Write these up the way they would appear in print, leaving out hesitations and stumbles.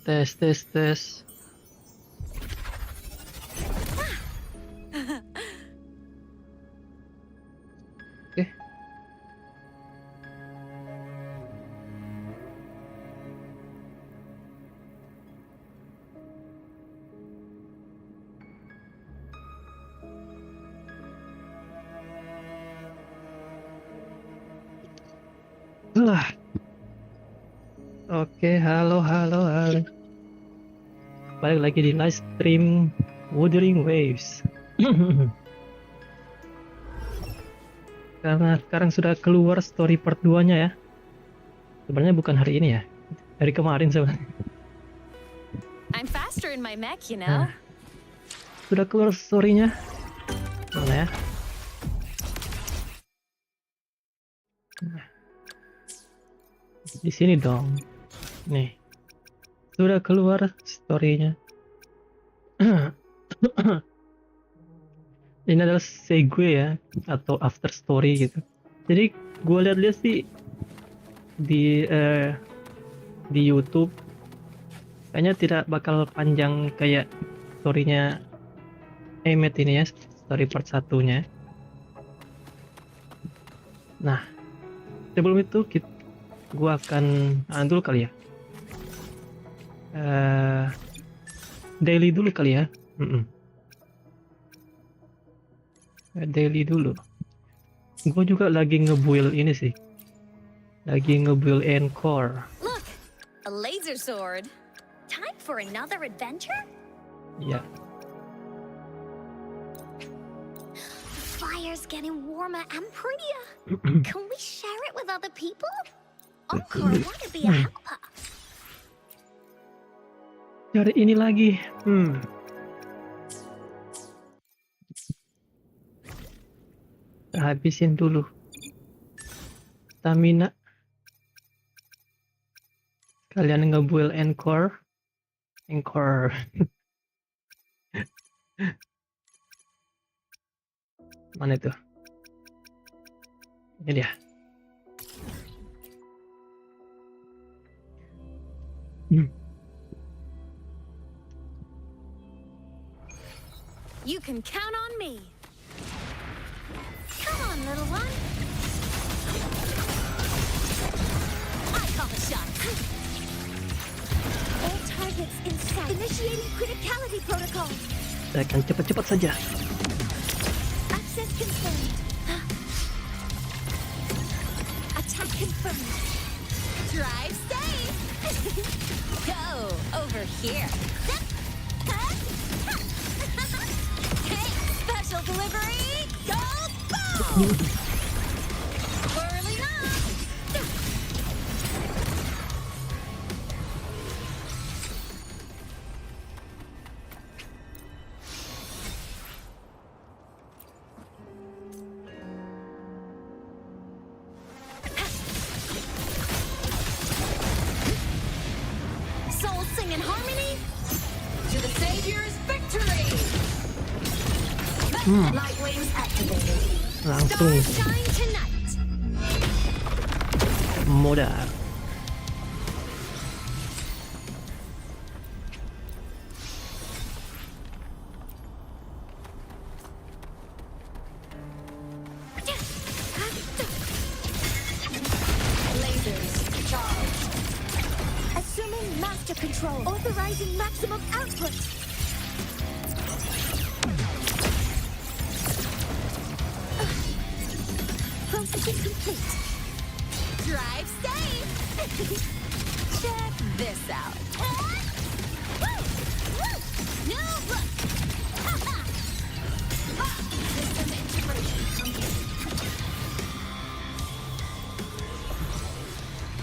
Tes, tes, tes. Oke. Lah. Oke, halo, halo, halo. Balik lagi di live stream Wuthering Waves. Karena sekarang sudah keluar story part 2-nya ya. Sebenarnya bukan hari ini ya. Dari kemarin sebenarnya. I'm faster in my mech, you know. Nah, sudah keluar story-nya. Mana ya? Nah, di sini dong. Nih. Sudah keluar story-nya. Ini adalah segue ya, atau after story gitu. Jadi gue lihat-lihat sih di YouTube kayaknya tidak bakal panjang kayak story-nya Emmet ini ya, story part 1-nya. Nah, sebelum itu gue akan dulu kali ya. Daily dulu kali ya. Daily dulu. Gue juga lagi ngebuild ini sih. Lagi ngebuild encore. Look, a laser sword. Time for another adventure? Ya. The fire's getting warmer and prettier. Can we share it with other people? Encore wanna be a helper. Cari ini lagi. Habisin dulu stamina. Kalian ngebuild encore. Mana itu? Ini dia. You can count on me. Come on, little one. I call the shot. All targets in sight. Initiating criticality protocol. Saya akan cepat-cepat saja. Access confirmed. Attack confirmed. Drive safe. Go over here. Hey, special delivery. Go, go. Whirling up. Souls sing in harmony. To the Savior's victory. Light wings activated. Langsung Stars shine tonight. modal. Lasers charged. Assuming master control. Authorizing maximum output. Processing complete. Drive safe. Check this out. New look. System integration complete.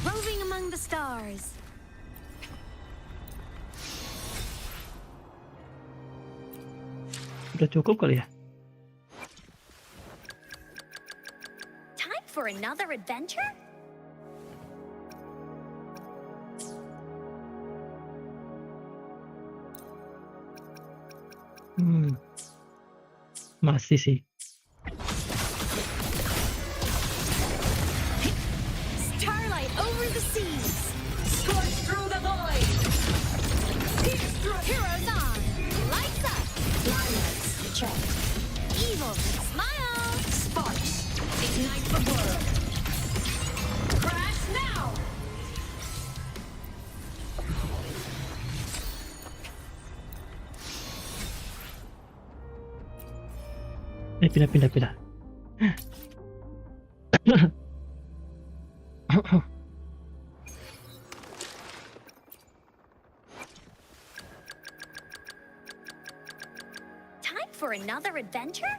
Roving among the stars. Udah cukup kali ya? Time for another adventure? Masih sih. the seas. Scorch through the void. Pierce through. Heroes on. Lights up. Planets checked. Evil smile. Sparks. Ignite the world. Crash now. Pindah. Time for another adventure?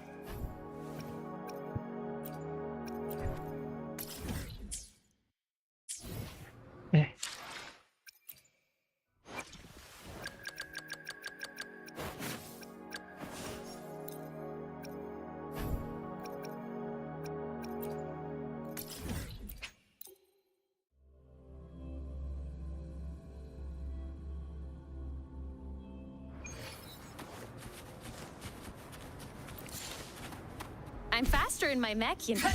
Eh, I'm faster in my mech, you know.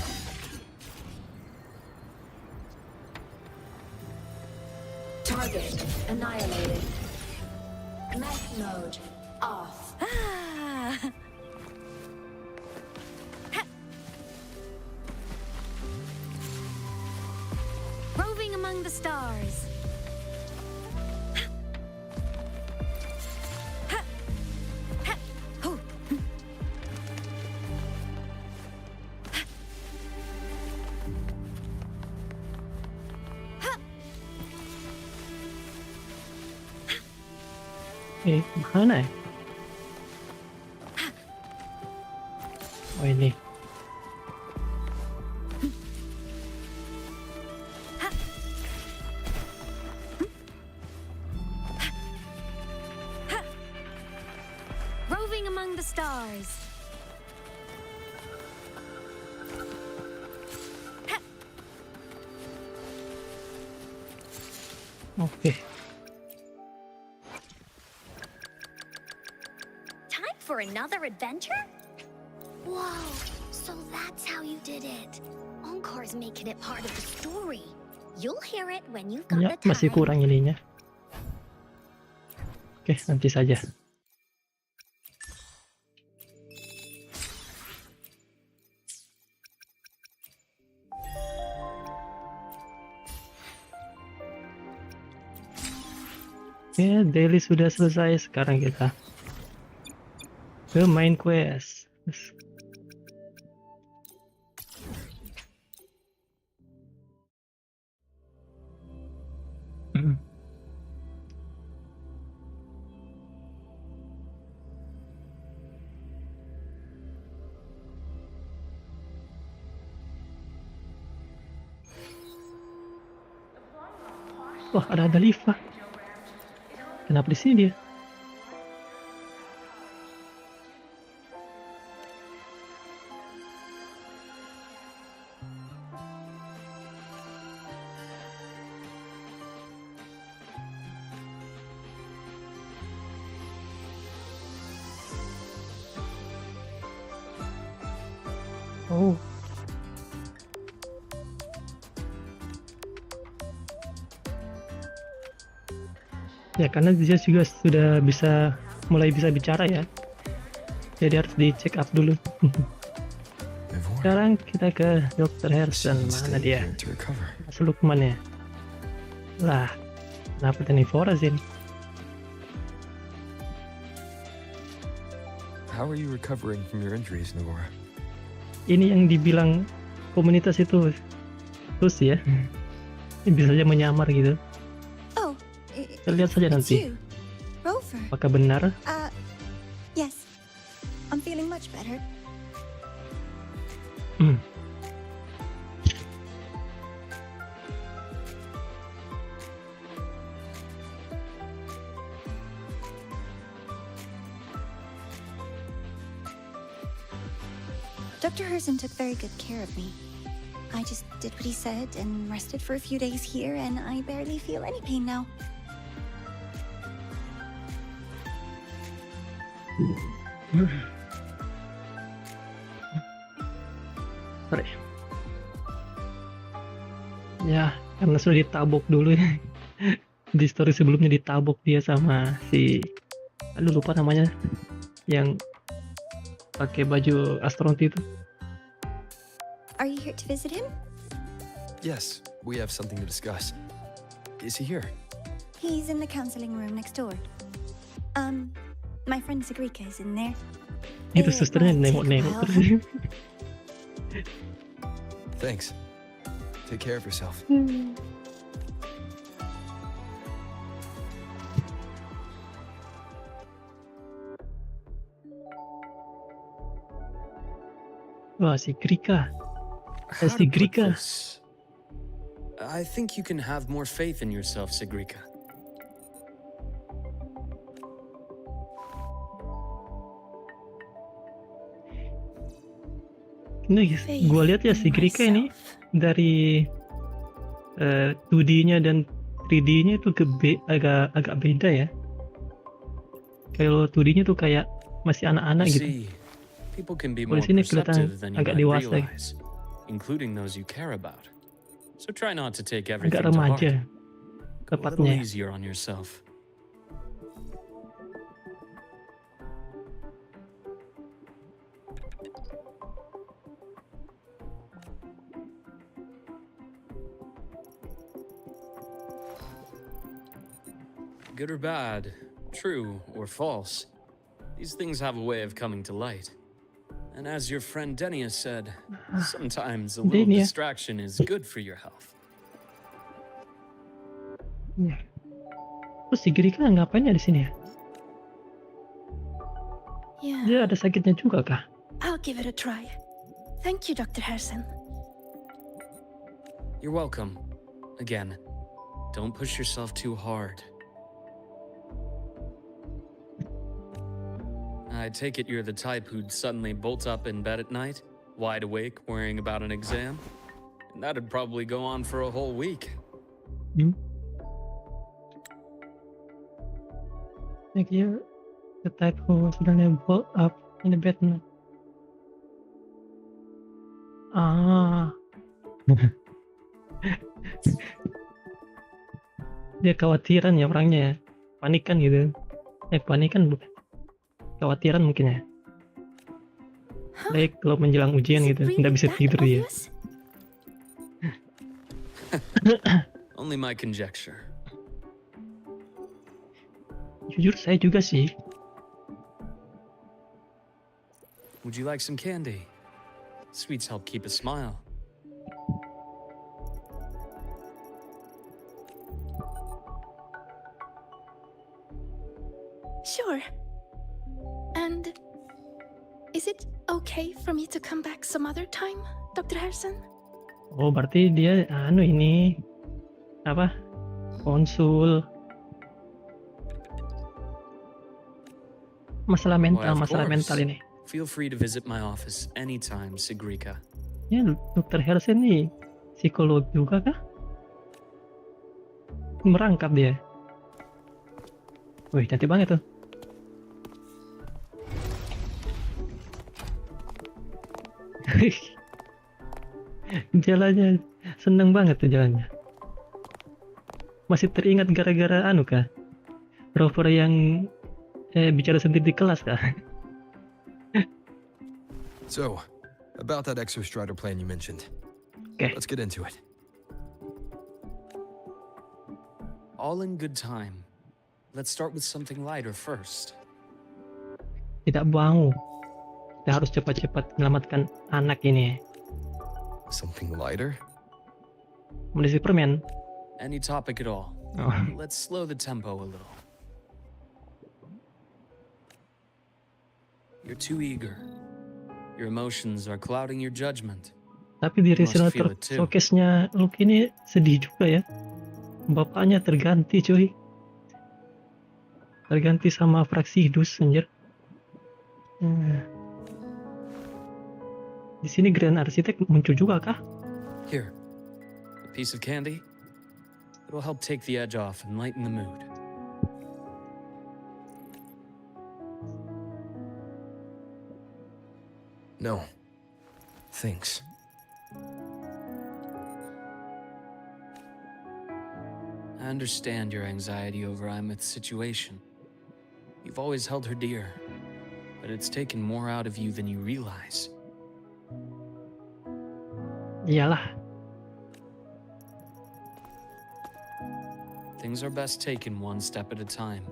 Target annihilated. Mech mode off. Ah. Roving among the stars. Oh. mana ya? Oh ini. Roving among the stars. Oke. Time for another adventure? Whoa, so that's how you did it. Encore's making it part of the story. You'll hear it when you've got Ya, the time. masih kurang ininya. Oke, nanti saja. Oke, daily sudah selesai. Sekarang kita ke main quest. Wah, ada Liva. Kenapa di sini dia? Oh. Ya, karena dia juga sudah mulai bisa bicara ya. Jadi harus dicek up dulu. Sekarang kita ke Dr. Harrison. Mana dia? Mas Luuk mana ya? Lah, kenapa ini Forazin? How are you recovering from your injuries, Nora? Ini yang dibilang komunitas itu terus ya. Ini bisa saja menyamar gitu. Oh, Kita lihat saja it's nanti you, Rover. apakah benar. Yes, I'm feeling much better. Dr. Herson took very good care of me. I just did what he said and rested for a few days here, and I barely feel any pain now. Sorry. Ya, karena sudah ditabok dulu ya. Di story sebelumnya ditabok dia sama si, aduh lupa namanya, yang pakai baju astronot itu. Are you here to visit him? Yes, we have something to discuss. Is he here? He's in the counseling room next door. My friend Sigrika is in there. Itu It susternya might take a nengok-nengok while. terus. Thanks. Take care of yourself. Wah, si Grika. How to put Sigrika. this? I think you can have more faith in yourself, Sigrika. Ini gue lihat ya si Grika ini dari 2D-nya dan 3D-nya itu agak beda ya. Kalau 2D-nya tuh kayak masih anak-anak You gitu. see, people can be Kalau more di sini kelihatan perceptive than you agak might dewasa, realize, including those you care about. So try not to take agak everything to heart. remaja Go a little tepatnya. easier on yourself. Good or bad, true or false, these things have a way of coming to light. And as your friend Denny has said, sometimes a little Denny ya. distraction is good for your health. Ya. Terus si Grika ngapain ya di sini ya? Yeah, Dia ada sakitnya juga kah? I'll give it a try. Thank you, Dr. Harrison. You're welcome. Again, don't push yourself too hard. I take it you're the type who'd suddenly bolt up in bed at night, wide awake, worrying about an exam? And that'd probably go on for a whole week. Hmm? Like you're the type who suddenly woke up in the bed. Ah. Dia khawatiran ya orangnya ya. Panikan gitu. Panikan bukan. Khawatiran mungkin ya. Baik kalau menjelang ujian Is it gitu, really nggak bisa that tidur dia. obvious? Only my conjecture. Jujur saya juga sih. Would you like some candy? Sweets help keep a smile. Sure. And is it okay for me to come back some other time, Dr. Harrison? Oh berarti dia ini apa? Konsul. Masalah mental, Why, of masalah course. mental ini. Feel free to visit my office anytime, Sigrika. Ya, Dr. Harrison nih psikolog juga kah? Merangkap dia. Wih, cantik banget tuh. Jalannya seneng banget tuh jalannya. Masih teringat gara-gara kah? Rover yang bicara sendiri di kelas kah? So, about that exostrider plan you mentioned. Okay. Let's get into it. All in good time. Let's start with something lighter first. Tidak mau. Kita harus cepat-cepat menyelamatkan anak ini. Something lighter? Menisi permen. Any topic at all. Oh. Let's slow the tempo a little. You're too eager. Your emotions are clouding your judgment. Tapi di You must resonator feel it too. showcase-nya Luuk ini sedih juga ya. Bapaknya terganti cuy. Terganti sama fraksi dus anjir. Di sini Grand Architect muncul juga kah? Here, a piece of candy. It'll help take the edge off and lighten the mood. No. Thanks. I understand your anxiety over Imeth's situation. You've always held her dear, but it's taken more out of you than you realize. Iyalah. Things are best taken one step at a time.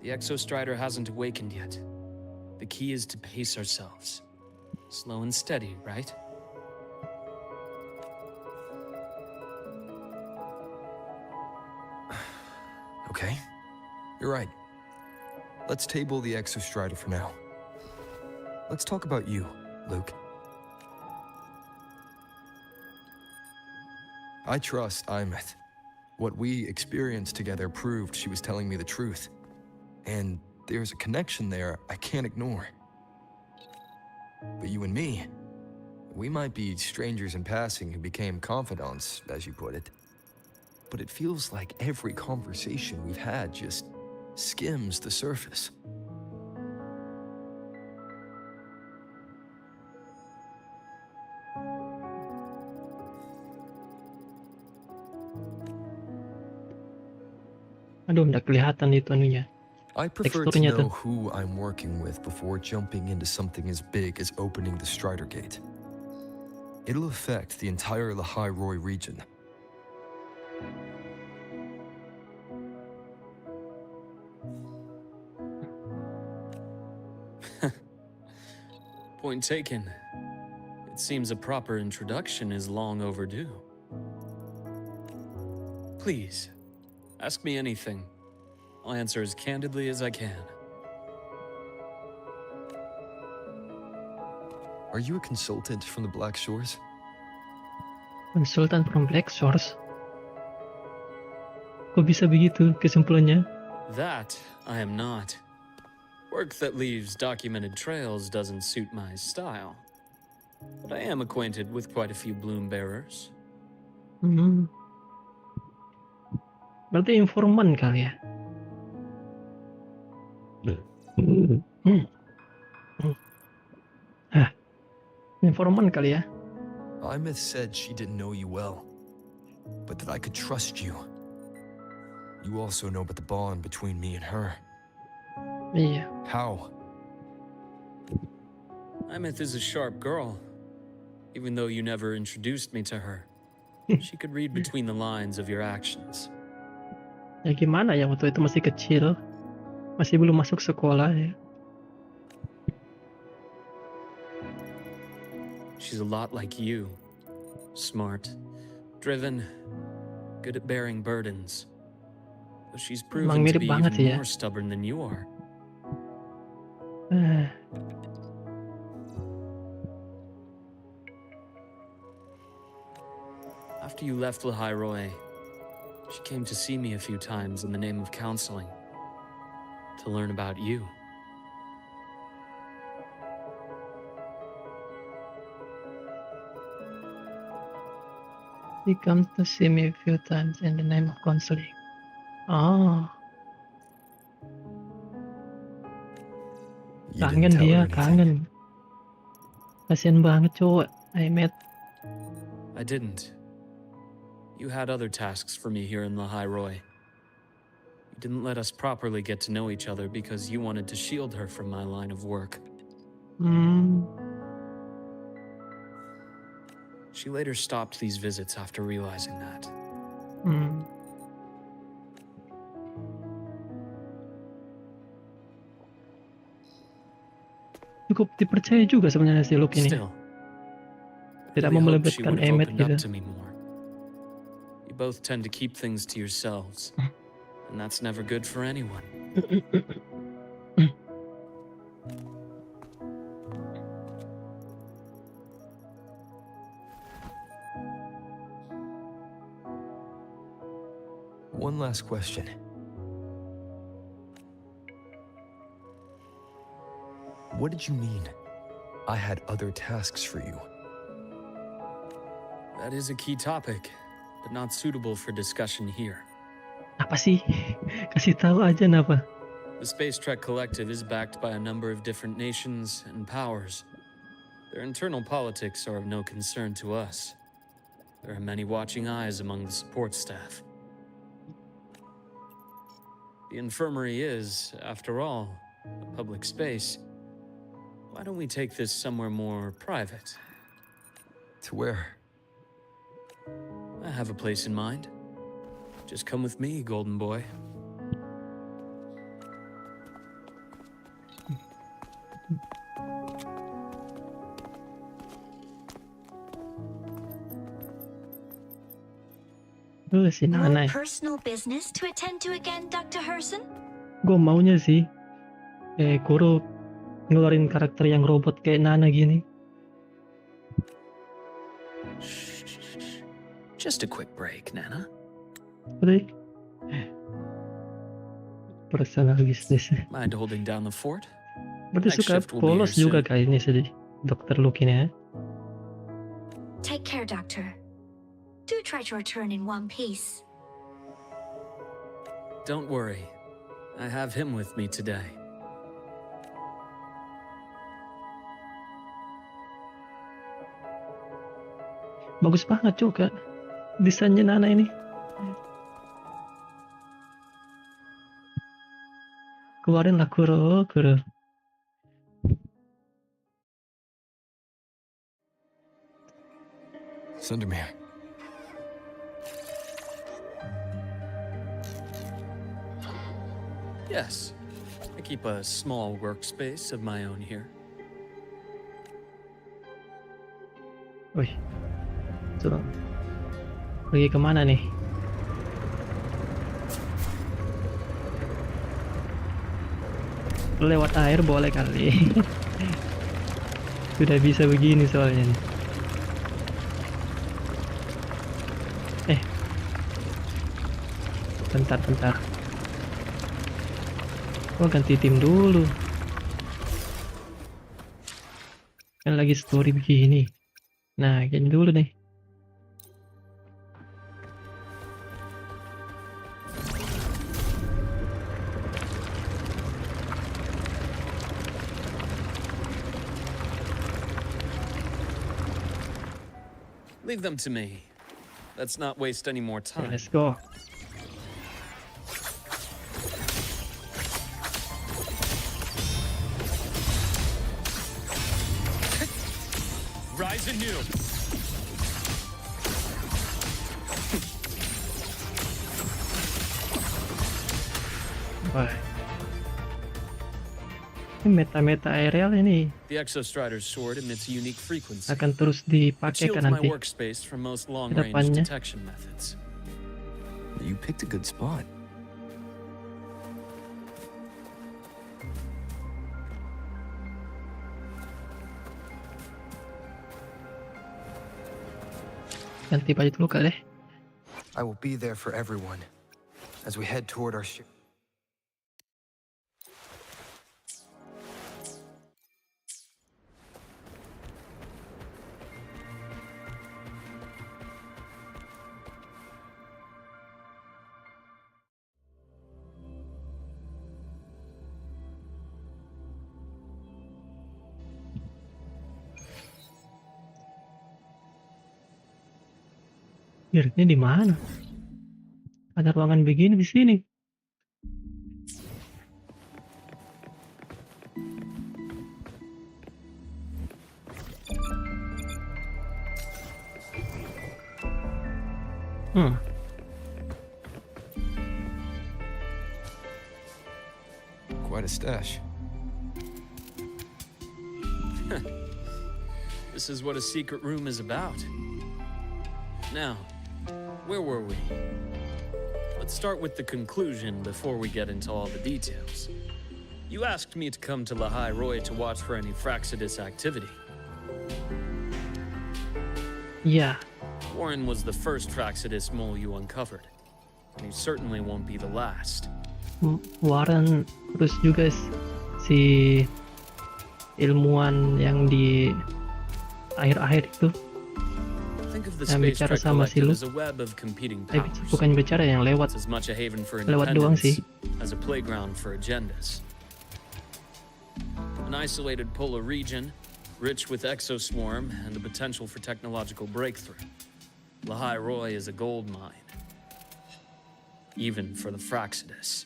The Exostrider hasn't awakened yet. The key is to pace ourselves. Slow and steady, right? Okay, you're right. Let's table the Exostrider for now. Let's talk about you, Luke. I trust Imeth. What we experienced together proved she was telling me the truth. And there's a connection there I can't ignore. But you and me, we might be strangers in passing who became confidants, as you put it. But it feels like every conversation we've had just skims the surface. Aduh, nggak kelihatan itu anunya. I prefer to Teksturnya know tuh. who I'm working with before jumping into something as big as opening the Strider Gate. It'll affect the entire Lahairoi region. Point taken. It seems a proper introduction is long overdue. Please, ask me anything. I'll answer as candidly as I can. Are you a consultant from the Black Shores? Konsultan from Black Shores. Kok bisa begitu kesimpulannya? That I am not. Work that leaves documented trails doesn't suit my style. But I am acquainted with quite a few bloom bearers. Hmm. Berarti informan kali ya? Hah, informan kali ya? Imeth said she didn't know you well, but that I could trust you. You also know about the bond between me and her. Iya. How? Imeth is a sharp girl. Even though you never introduced me to her, she could read between the lines of your actions. Ya gimana ya, waktu itu masih kecil, masih belum masuk sekolah ya. She's a lot like you. Smart, driven, good at bearing burdens. Though she's proven to mirip be banget sih even ya. more stubborn than you are. Eh, After you left Lahairoi, she came to see me a few times in the name of counseling, to learn about you. he comes to see me a few times in the name of counseling. Oh, You kangen didn't tell dia, her anything. kangen. Kasian banget cowok, I met. I didn't. You had other tasks for me here in Lahairoi. You didn't let us properly get to know each other because you wanted to shield her from my line of work. Hmm, She later stopped these visits after realizing that. hmm. Cukup dipercaya juga sebenarnya si Luke ini. Still, Tidak I really hope she melebetkan would have Emmet opened gitu. up to me more. You both tend to keep things to yourselves, and that's never good for anyone. One last question. What did you mean? I had other tasks for you. That is a key topic, but not suitable for discussion here. Apa sih? Kasih tahu aja napa. The Space Trek Collective is backed by a number of different nations and powers. Their internal politics are of no concern to us. There are many watching eyes among the support staff. The infirmary is, after all, a public space. Why don't we take this somewhere more private? To where? I have a place in mind. Just come with me, golden boy. Si More Nanay. personal business to attend to again, Dr. Herson? Gue maunya sih Guru ngeluarin karakter yang robot kayak Nana gini. Just a quick break, Nana. Udah. Personal business. Mind holding down the fort? Berarti Next suka shift will be polos here juga soon. kayaknya sih Dokter Luuk ini ya. Take care, Doctor. Do try to return in one piece. Don't worry. I have him with me today. Bagus banget juga desainnya Nana ini. Keluarin lah Kuro. Sundermere. Yes. I keep a small workspace of my own here. Wih. Tuh. Pergi kemana nih? Lewat air boleh kali. Sudah bisa begini soalnya nih. Bentar. Gua ganti tim dulu. Kan lagi story begini. Nah, gini dulu nih. Leave them to me. Let's not waste any more Okay, time. let's go. Rise anew. Wah. Ini meta aerial ini The Exostrider's sword emits a unique frequency. akan terus It dipakai shields kan my nanti. workspace from most long-range Kedepannya. detection methods. You picked a good spot. Ganti baju dulu kali. I will be there for everyone as we head toward our ship. Ini di mana? Ada ruangan begini di sini. Quite a stash. This is what a secret room is about. Now, where were we? Let's start with the conclusion before we get into all the details. You asked me to come to Lahai Roy to watch for any Fraxidus activity. Iya. Warren was the first Fraxidus mole you uncovered, and he certainly won't be the last. Warren, terus juga si ilmuwan yang di akhir-akhir itu. Think of the Yang Space bicara Trek sama si Collective Luuk. as a web of competing Eh, powers. bukan bicara yang lewat. It's as much a haven for Lewat doang independence sih. as a playground for agendas. An isolated polar region, rich with exoswarm and the potential for technological breakthrough. Lahai Roy is a gold mine. Even for the Fraxidus.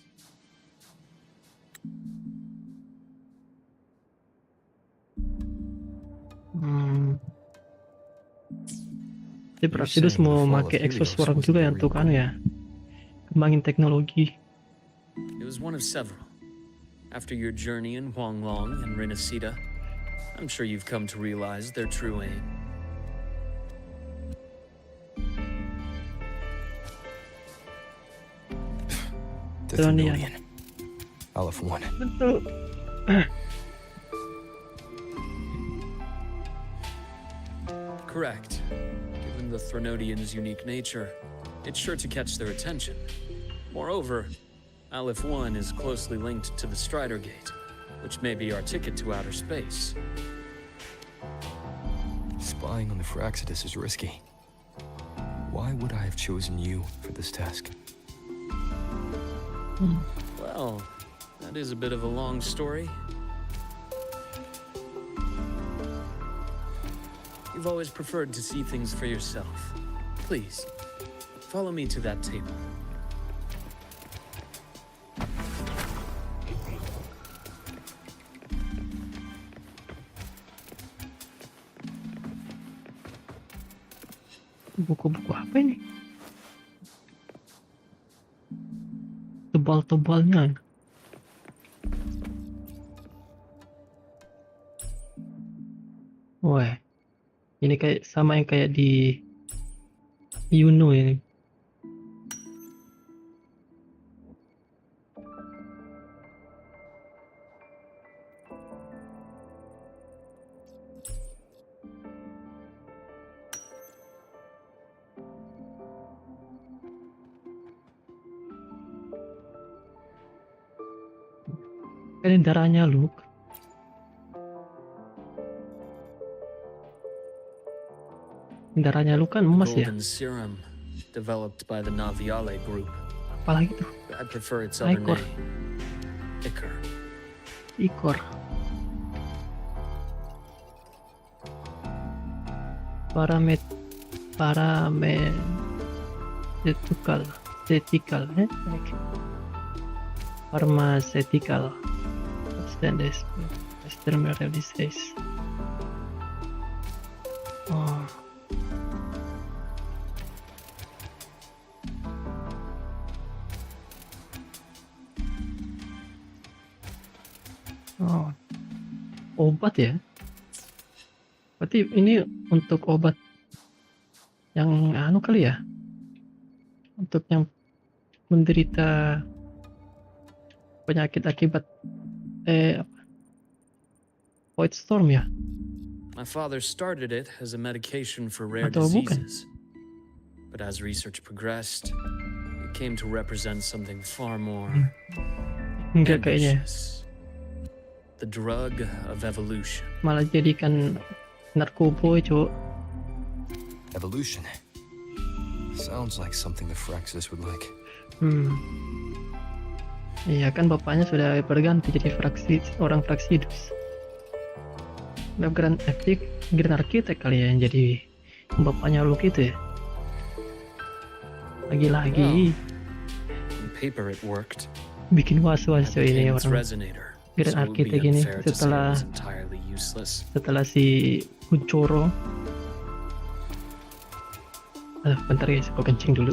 Hmm. Jadi You're Prasidus saying the mau fall make of ekspos Helios orang was juga ya very untuk cool. ya, kembangin teknologi. It was one of several. After your journey in Huanglong and Renacita, I'm sure you've come to realize their true aim. The Thronian. Thronian. Aleph 1. Betul. Correct. Given the Threnodians' unique nature, it's sure to catch their attention. Moreover, Aleph 1 is closely linked to the Strider Gate, which may be our ticket to outer space. Spying on the Fraxidus is risky. Why would I have chosen you for this task? Well, that is a bit of a long story. You've always preferred to see things for yourself. Please, follow me to that table. Buku-buku apa ini? Tebal-tebalnya. Wah, ini kayak sama yang kayak di Yuno ini. Ini darahnya Luuk. Darahnya Luuk kan emas ya. Golden serum, developed by the Naviale group. Apalagi tuh? I prefer its other Icor. name. Ichor. Ikor. Pharmaceutical, pharmaceutical substances, external disease. Oh. Oh, obat ya? Berarti ini untuk obat yang anu kali ya? Untuk yang menderita penyakit akibat Void Storm ya? My father started it as a medication for rare Atau bukan? diseases. But as research progressed, it came to represent something far more Enggak kayaknya. ambitious. The drug of evolution. Malah jadikan narkoba cowok. Evolution. Sounds like something the Fraxidus would like. Iya kan bapaknya sudah berganti jadi orang Fraxidus. Grand Architect kali ya yang jadi bapaknya Luuk itu ya. Lagi-lagi On paper it worked. bikin was-was I coy ini became its orang resonator. Grand So it would be Architect ini unfair to say it setelah was entirely useless. si Kuncoro. Bentar guys, aku kencing dulu.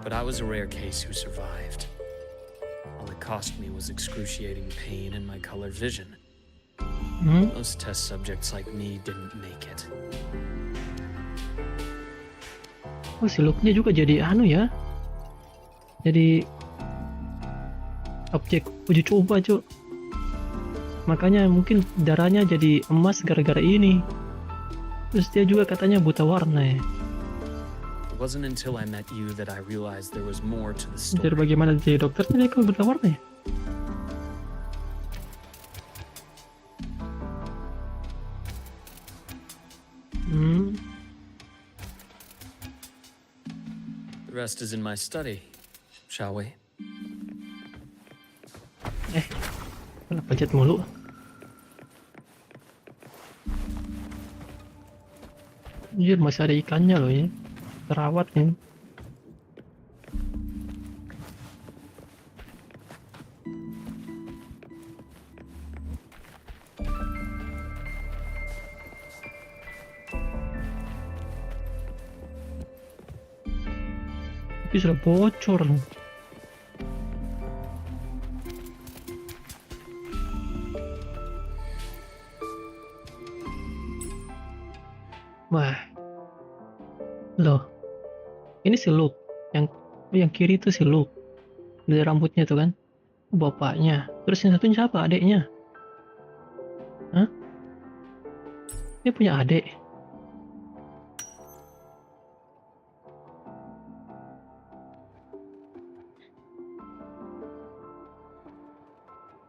But I was a rare case who survived. All it cost me was excruciating pain and my colored vision. Most test subjects like me didn't make it. Oh, si Luuknya juga jadi ya. Jadi objek uji coba, Cuk. Makanya mungkin darahnya jadi emas gara-gara ini. Terus dia juga katanya buta warna ya. It wasn't until I met you that I realized there was more to the Jadi story. bagaimana jadi dokternya dia kalau buta warna ya? The rest is in my study, shall we? Kenapa pencet mulu? Anjir, masih ada ikannya loh ya. Terawat nih. Tapi sudah bocor loh. Wah. Loh. Ini si Luuk. Yang kiri itu si Luuk. Dari rambutnya tuh kan. Bapaknya. Terus yang satunya siapa? Adeknya. Hah? Dia punya adik.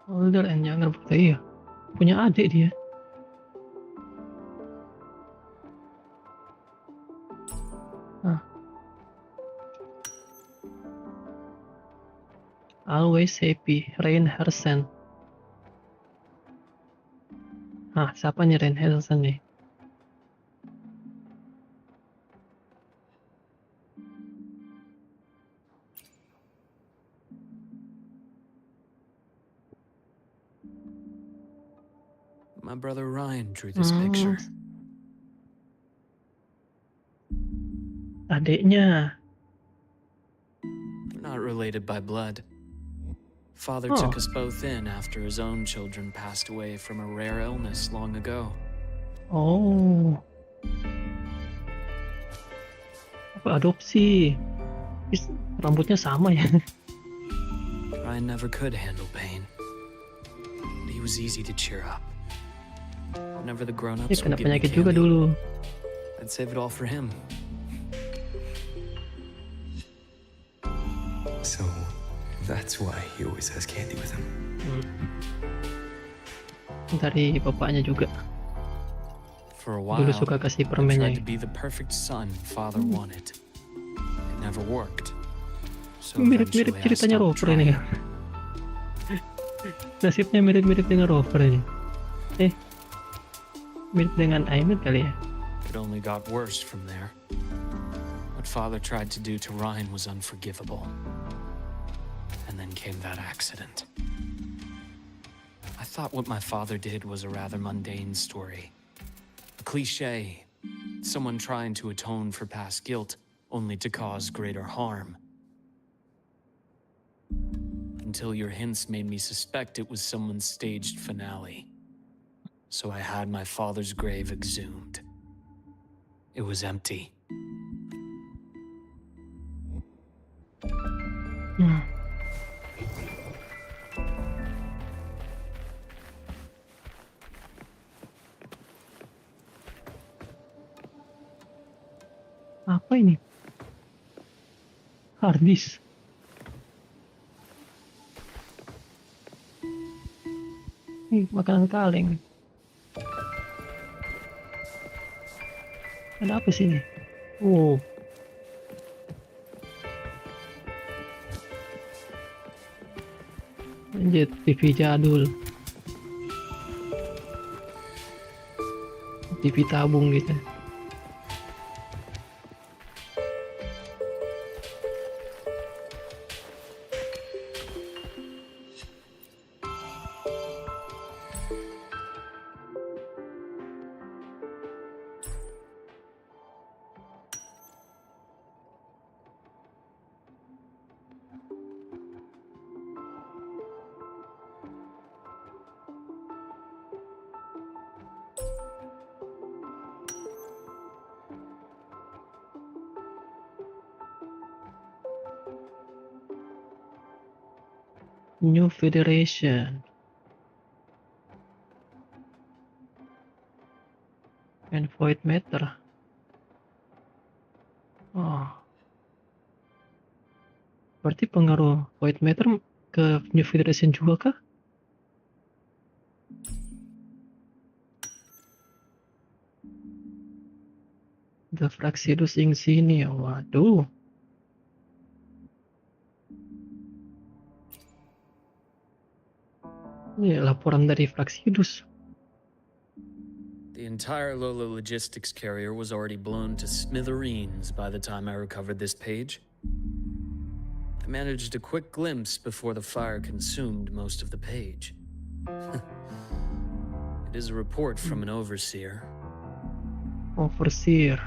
Older and younger brother, iya. Punya adik dia. Always happy, Rain Hersen. Siapa nih Rain Hersen nih? My brother Ryan drew this picture. Adiknya. We're not related by blood. Father took us both in after his own children passed away from a rare illness long ago. Oh. Apa adopsi? Rambutnya sama ya. Ryan never could handle pain. But he was easy to cheer up. Whenever the grown-ups Dia kena would give me penyakit juga candy, dulu. I'd save it all for him. So, that's why he always has candy with him. Dari bapaknya juga. For a while, Dulu suka kasih I permennya. tried to be the perfect son Father wanted. It never worked. So Mirip-mirip eventually I ceritanya stopped Rover ini trying. kan. Nasibnya mirip-mirip dengan Rover ini. Mirip dengan Aimet kali ya. It only got worse from there. What Father tried to do to Ryan was unforgivable. And then came that accident. I thought what my father did was a rather mundane story. A cliché. Someone trying to atone for past guilt, only to cause greater harm. Until your hints made me suspect it was someone's staged finale. So I had my father's grave exhumed. It was empty. Apa ini? Harddisk. Makanan kaleng. Ada apa sih ini? Oh. Anjir, TV jadul. TV tabung gitu. New Federation. And Void Matter. Oh. Berarti pengaruh Void Matter ke New Federation juga kah? The Fraxidus yang sini ya, waduh. Ini laporan dari Fraxidus. The entire Lola logistics carrier was already blown to smithereens by the time I recovered this page. I managed a quick glimpse before the fire consumed most of the page. It is a report from an overseer. Overseer.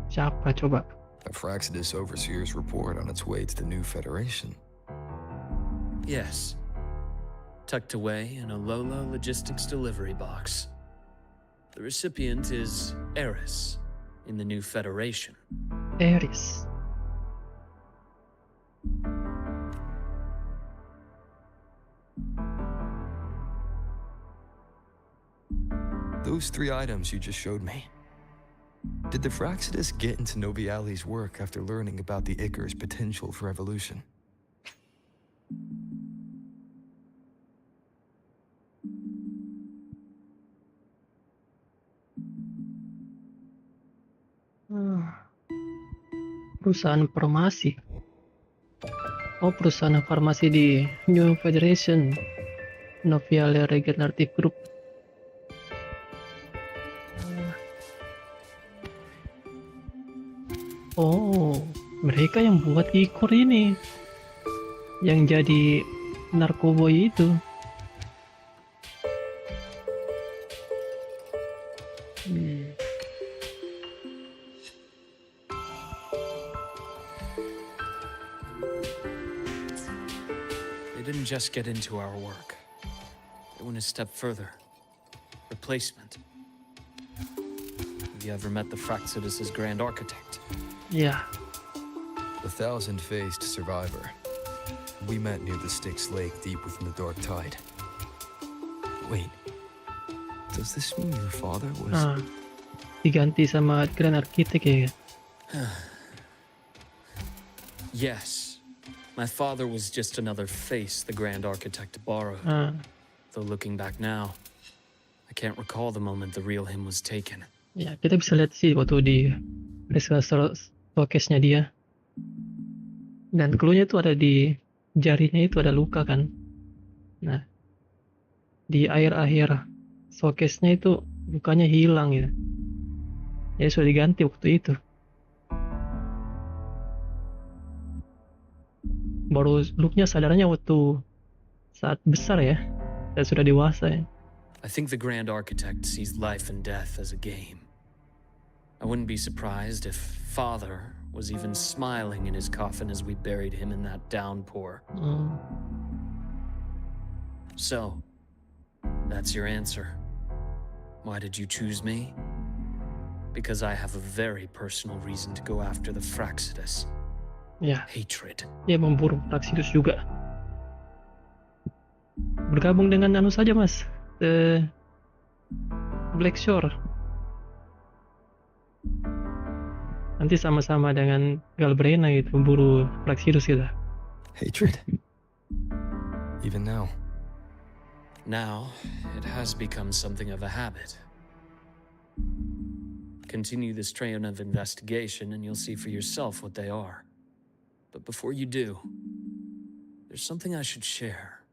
Siapa coba? A Fraxidus Overseer's report on its way to the new Federation. Yes. Tucked away in a Lola logistics delivery box. The recipient is Eris in the new Federation. Eris. Those 3 items you just showed me. Did the Fraxidus get into Noviali's work after learning about the Icar's potential for evolution? Perusahaan farmasi. Oh, perusahaan farmasi di New Federation. Noviale Regenerative Group. Oh, mereka yang buat Ikor ini. Yang jadi narkoboy itu. They didn't just get into our work. They went a step further. Replacement. Have you ever met the Fraxidus' Grand Architect? Ya, The thousand-faced survivor. We met near the Styx Lake deep within the dark tide. Wait, does this mean your father was... diganti sama Grand Architect ya. Yes. My father was just another face the Grand Architect borrowed. Though looking back now, I can't recall the moment the real him was taken. Ya, kita bisa lihat sih waktu di showcase-nya dia. Dan clue-nya itu ada di jarinya, itu ada luka kan. Nah, di akhir-akhir showcase-nya itu lukanya hilang ya. Jadi sudah diganti waktu itu. Baru look-nya sadarnya waktu saat besar ya. Dan sudah dewasa ya. I think the Grand Architect sees life and death as a game. I wouldn't be surprised if Father was even smiling in his coffin as we buried him in that downpour. So, that's your answer. Why did you choose me? Because I have a very personal reason to go after the Fraxidus. Ya, Hatred. dia memburu Fraxidus juga. Bergabung dengan anu saja mas, Black Shore. Nanti sama-sama dengan Galbrena gitu, memburu Fraxidus kita. Hatred? Even now? Now, it has become something of a habit. Continue this train of investigation and you'll see for yourself what they are. But before you do, there's something I should share.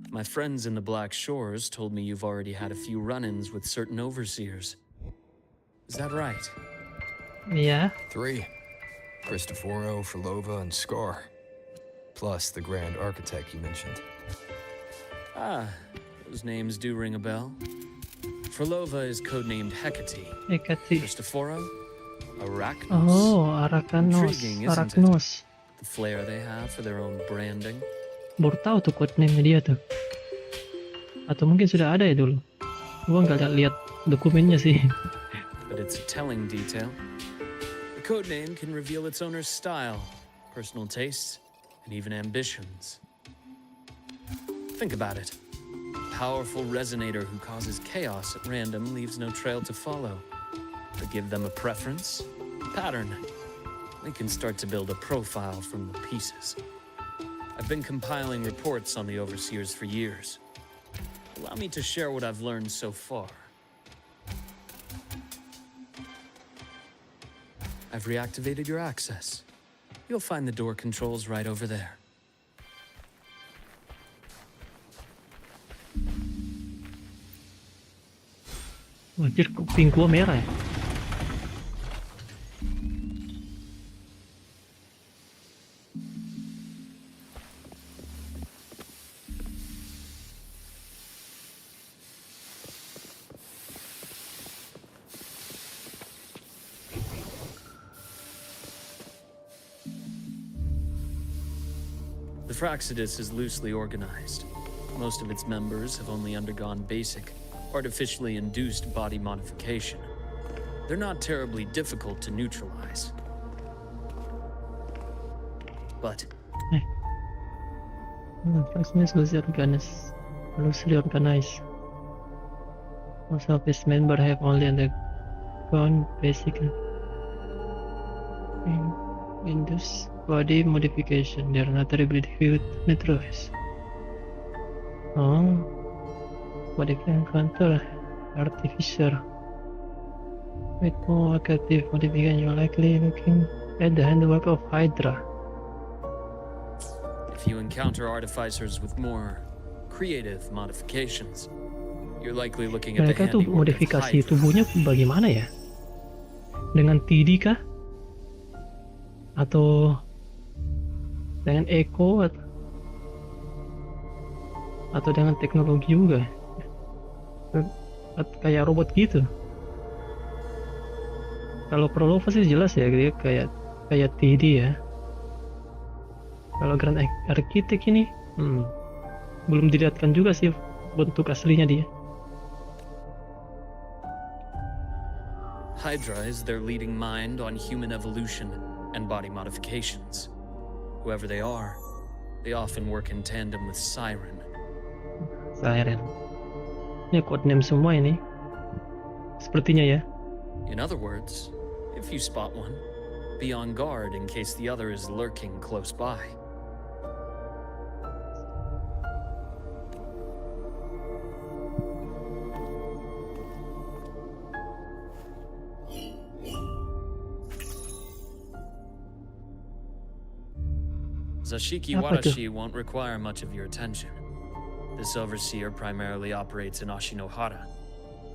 My friends in the Black Shores told me you've already had a few run-ins with certain overseers. Is that right? Iya. 3. Cristoforo, Frolova, and Scar. Plus the Grand Architect you mentioned. Ah, those names do ring a bell. Frolova is codenamed Hecate. Hecate. Cristoforo, Arachnos. Oh, Arachnos. Intriguing, isn't it? Arachnos. The flair they have for their own branding. Baru tahu tuh codename-nya dia tuh. Atau mungkin sudah ada ya dulu. Gua nggak lihat dokumennya sih. But it's a telling detail. The codename can reveal its owner's style, personal tastes, and even ambitions. Think about it. A powerful resonator who causes chaos at random leaves no trail to follow. But give them a preference, pattern. We can start to build a profile from the pieces. I've been compiling reports on the overseers for years. Allow me to share what I've learned so far. I've reactivated your access. You'll find the door controls right over there. Anjir, kuping gua merah ya. The Fraxidus is loosely organized. Most of its members have only undergone basic, artificially induced body modification. They're not terribly difficult to neutralize. But Fraxidus loosely organized. Most of its members have only undergone basic induced body modification. They are not terribly difficult to neutralize. Oh, what if you encounter artificial with more aggressive modification, you're likely looking at the handwork of Hydra. if you encounter artificers with more creative modifications, you're likely looking at the Mereka tuh handiwork of modifikasi Hydra. tubuhnya bagaimana ya? Dengan TD kah? Atau dengan Echo atau dengan teknologi juga? Kayak robot gitu. Kalau Prolova sih jelas ya, dia kayak TD ya. Kalau Grand Architect ini belum dilihatkan juga sih bentuk aslinya dia. Hydra is their leading mind on human evolution and body modifications. Whoever they are, they often work in tandem with Siren. Siren. Ini codename semua ini. Sepertinya ya. In other words, if you spot one, be on guard in case the other is lurking close by. Zashiki Apa tuh? Warashi won't require much of your attention. This overseer primarily operates in Ashinohara,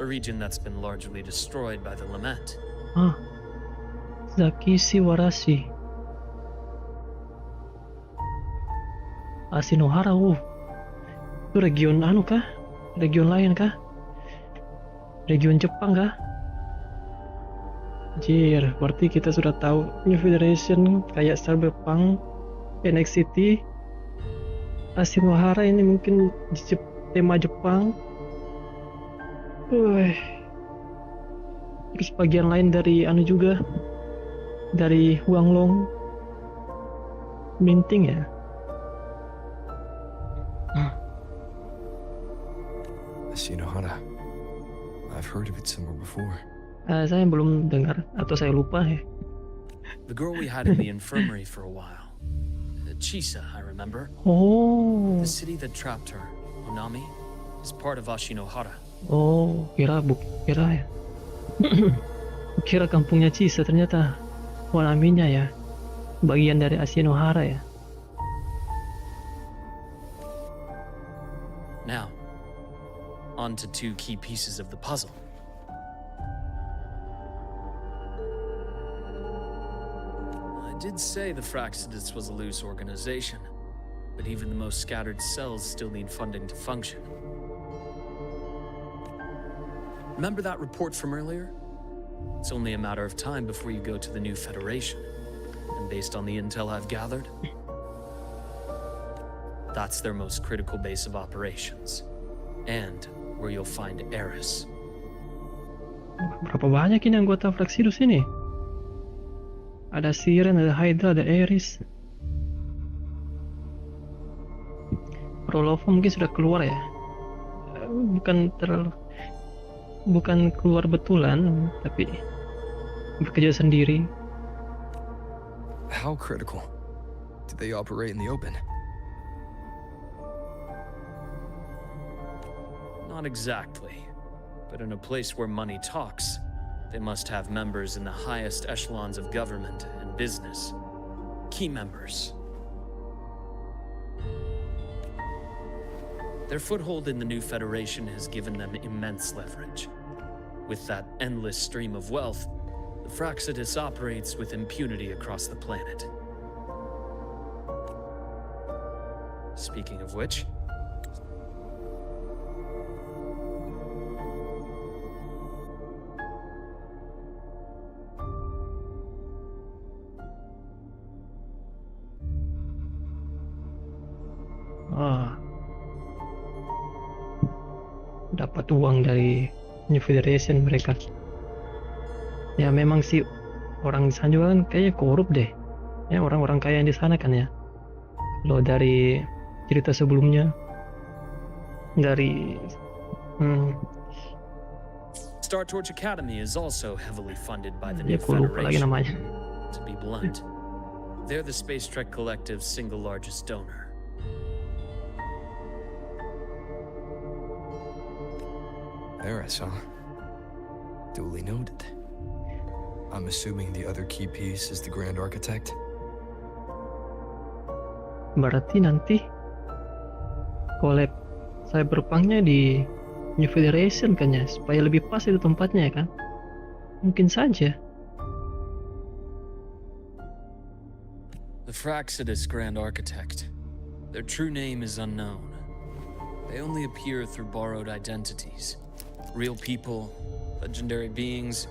a region that's been largely destroyed by the lament. Ah, Zakishi Warashi. Ashinohara, itu region anu kah? Region lain kah? Region Jepang kah? Anjir, berarti kita sudah tahu New Federation kayak Cyberpunk, NXT, Ashinohara ini mungkin tema Jepang. Terus bagian lain dari anu juga, dari Huanglong Minting ya. Ashinohara. I've heard of it somewhere before. Saya belum dengar atau saya lupa ya. The girl we had in the infirmary for a while. Chisa, I remember. Oh, The city that trapped her, Onami, is part of Ashinohara. kira ya. Kira kampungnya Chisa, ternyata Wanaminya ya, bagian dari Ashinohara ya. Now, on to two key pieces of the puzzle. I did say the Fraxidus was a loose organization, but even the most scattered cells still need funding to function. Remember that report from earlier? It's only a matter of time before you go to the new Federation. And based on the intel I've gathered, that's their most critical base of operations. And where you'll find Eris. Berapa banyak ini anggota Fraxidus ini? Ada Siren, ada Hydra, ada Eris. Prolova mungkin sudah keluar ya. Bukan keluar betulan, tapi bekerja sendiri. How critical? Do they operate in the open? Not exactly. But in a place where money talks, they must have members in the highest echelons of government and business. Key members. Their foothold in the new Federation has given them immense leverage. With that endless stream of wealth, the Fraxidus operates with impunity across the planet. Speaking of which, dapat uang dari New Federation mereka. Ya memang sih orang di sana juga kan kayaknya korup deh. Ya orang-orang kaya yang di sana kan ya. Lo dari cerita sebelumnya dari Star Torch Academy is also heavily funded by the ya new aku lupa lagi Federation. namanya. To be blunt, they're the Space Trek Collective's single largest donor. There I saw. Duly noted. I'm assuming the other key piece is the Grand Architect. Berarti nanti collab cyberpunknya di New Federation kan ya, supaya lebih pas itu tempatnya ya kan. Mungkin saja. The Fraxidus Grand Architect. Their true name is unknown. They only appear through borrowed identities. Real people, legendary beings,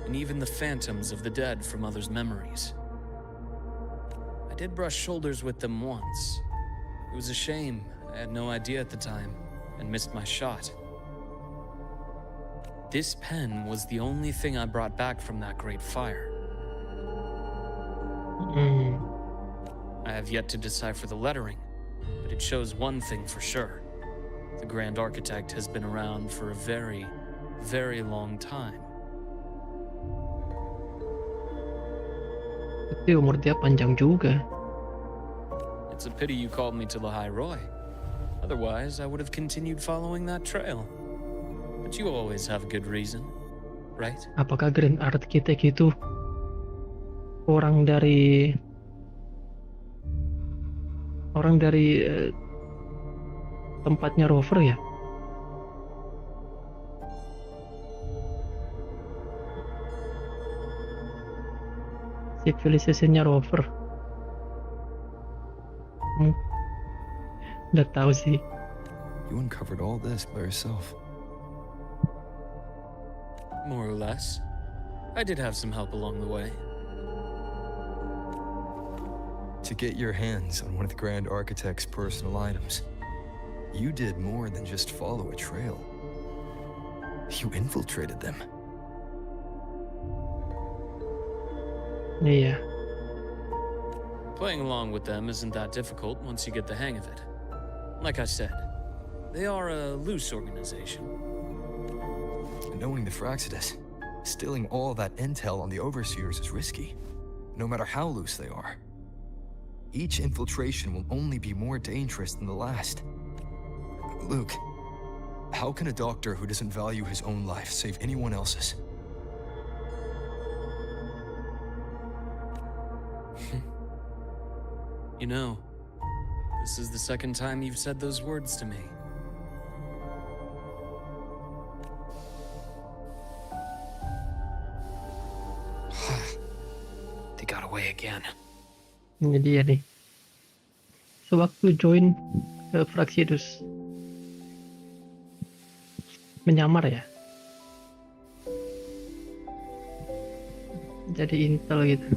and even the phantoms of the dead from others' memories. I did brush shoulders with them once. It was a shame. I had no idea at the time, and missed my shot. This pen was the only thing I brought back from that great fire. I have yet to decipher the lettering, but it shows one thing for sure. The Grand Architect has been around for a very, very long time. Tapi umur dia panjang juga. It's a pity you called me to the High Roy. Otherwise, I would have continued following that trail. But you always have a good reason, right? Apakah Grand Architect itu orang dari tempatnya rover ya? Civilization-nya rover. Udah tahu sih. You uncovered all this by yourself. More or less. I did have some help along the way. To get your hands on one of the Grand Architect's personal items, you did more than just follow a trail. You infiltrated them. Iya. Playing along with them isn't that difficult once you get the hang of it. Like I said, they are a loose organization. And knowing the Fraxidus, stealing all that intel on the Overseers is risky, no matter how loose they are. Each infiltration will only be more dangerous than the last. Luke, how can a doctor who doesn't value his own life save anyone else's? You know, this is the second time you've said those words to me. They got away again. Ini dia nih. Sewaktu join ke Fraxidus, menyamar ya. Jadi intel gitu.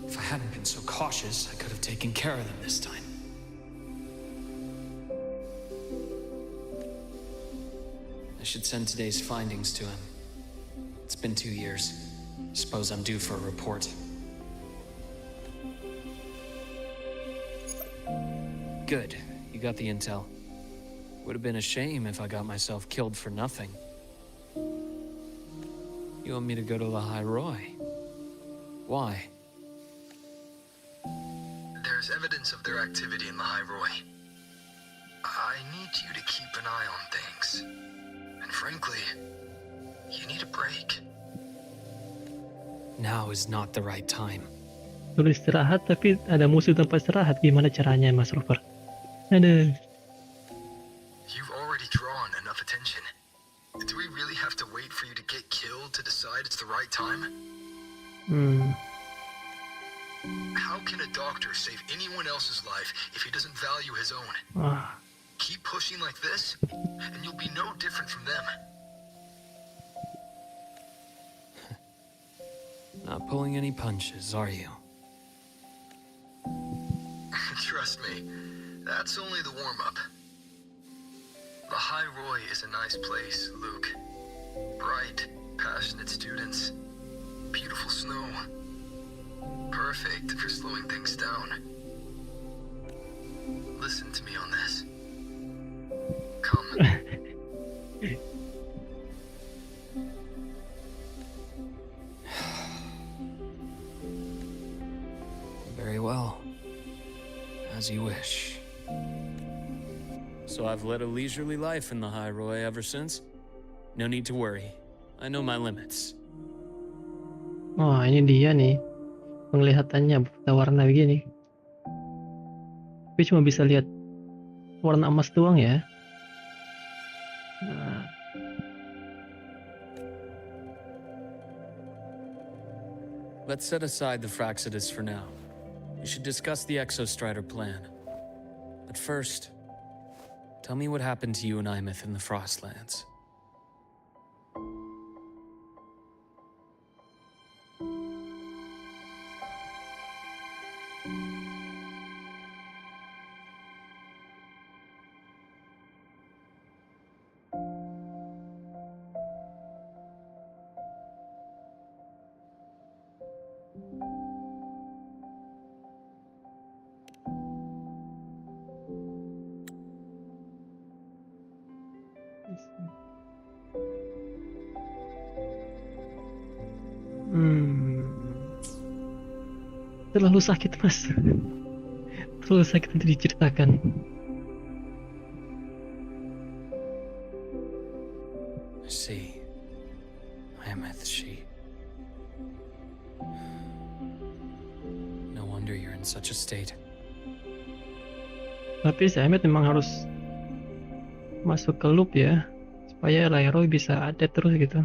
If I hadn't been so cautious, I could have taken care of them this time. I should send today's findings to him. It's been 2 years. Suppose I'm due for a report. Good. You got the intel. Would have been a shame if I got myself killed for nothing. You want me to go to the High Roy? Why? There's evidence of their activity in the High Roy. I need you to keep an eye on things. And frankly, you need a break. Now is not the right time. Dulu istirahat tapi ada musuh tempat istirahat. Gimana caranya, Mas Rover? Aduh. You've already drawn enough attention. Do we really have to wait for you to get killed to decide it's the right time? How can a doctor save anyone else's life if he doesn't value his own? Keep pushing like this, and you'll be no different from them. Not pulling any punches, are you? Trust me, that's only the warm-up. The High Roy is a nice place, Luke. Bright, passionate students. Beautiful snow. Perfect for slowing things down. Listen to me on this. Come. Very well. As you wish. So I've led a leisurely life in the High Roy ever since? No need to worry. I know my limits. Oh, ini dia nih. Penglihatannya buta warna begini. Tapi cuma bisa lihat warna emas doang ya. Nah. Let's set aside the Fraxidus for now. We should discuss the Exostrider plan. But first, tell me what happened to you and Imeth in the Frostlands. Terlalu sakit, Mas. Terlalu sakit untuk diceritakan. I see. Imeth, she... No wonder you're in such a state. Tapi si Ahmed memang harus masuk ke loop ya, supaya Leroy bisa ada terus gitu.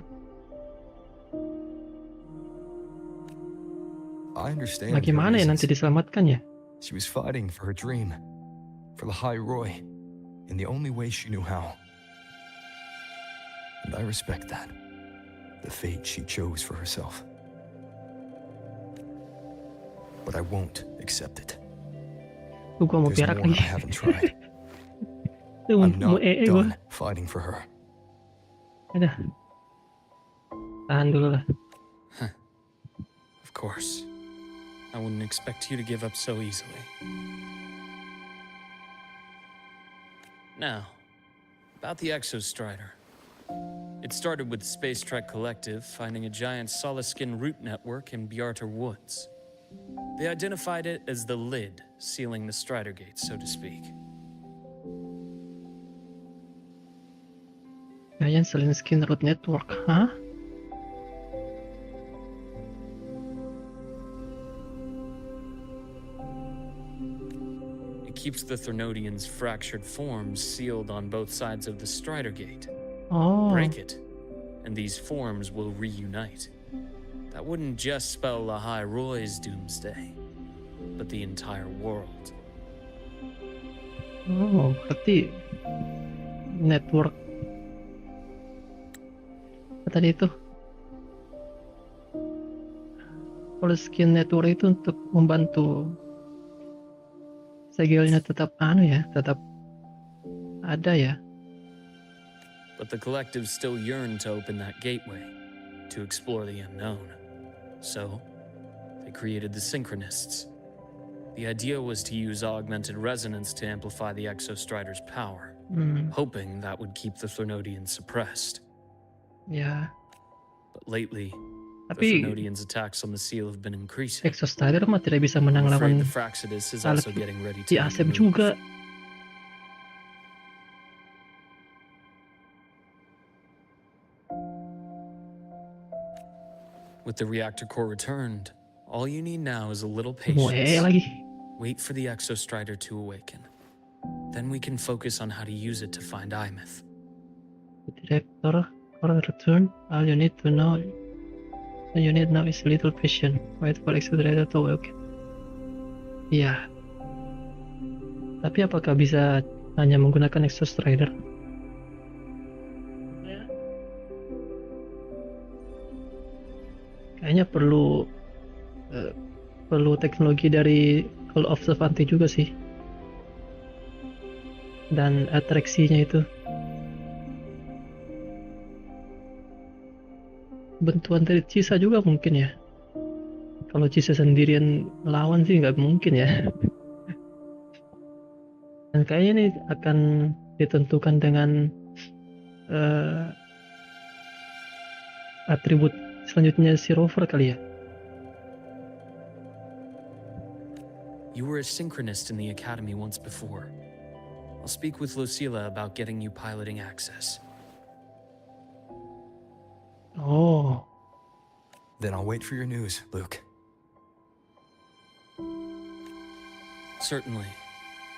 I understand. Bagaimana ya nanti diselamatkan ya? She was fighting for her dream, for the High Roy, in the only way she knew how. And I respect that, the fate she chose for herself. But I won't accept it. Gua mau There's piarak more lagi. I haven't tried. Mau I'm not gua. done fighting for her. Ada. Tahan dulu lah. Of course. I wouldn't expect you to give up so easily. Now, about the Exostrider. It started with the Space Trek Collective finding a giant solid-skin root network in Bjartar Woods. They identified it as the lid, sealing the Strider Gate, so to speak. Giant Skin Root Network, huh? Keeps the Thernodians' fractured forms sealed on both sides of the Strider Gate. Oh. Break it, and these forms will reunite. That wouldn't just spell the High Roy's doomsday, but the entire world. Oh, berarti network apa tadi itu? Kalau skin network itu untuk membantu segelnya tetap tetap ada ya. But the collective still yearned to open that gateway, to explore the unknown. So, they created the Synchronists. The idea was to use augmented resonance to amplify the Exostrider's power, hoping that would keep the Threnodians suppressed. Ya, But lately, the tapi Threnodians' attacks on the seal have been increasing. Exostrider mah tidak bisa menang I'm afraid lawan the Fraxidus is alat also getting ready to si make a Asep move. juga. With the reactor core returned, all you need now is a little Weh patience. lagi. Wait for the Exostrider to awaken. Then we can focus on how to use it to find Imeth. The director core return. All you need to know. All you need now is a little patience. Wait for Exostrider to awaken. Iya. Tapi apakah bisa hanya menggunakan Exostrider? Kayaknya perlu teknologi dari Call of Savante juga sih, dan atraksinya itu, bantuan dari Cisa juga mungkin ya. Kalau Cisa sendirian lawan sih nggak mungkin ya. Dan kayaknya ini akan ditentukan dengan atribut selanjutnya si Rover kali ya. You were a synchronist in the academy once before. I'll speak with Lucilla about getting you piloting access. Oh, Then I'll wait for your news, Luke. Certainly,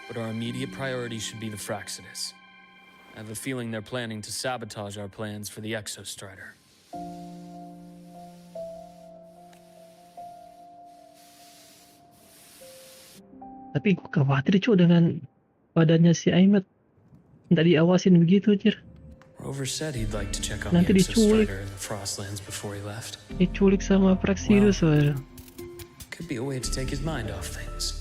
but our immediate priority should be the Fraxidus. I have a feeling they're planning to sabotage our plans for the Exostrider. tapi gue khawatir cuy dengan badannya si Aimet. Nggak diawasin begitu, Jir. Rover said he'd like to check on Nanti the diculik. Exostrider in the Frostlands before he left. Diculik sama Praxidus. Could be a way to take his mind off things.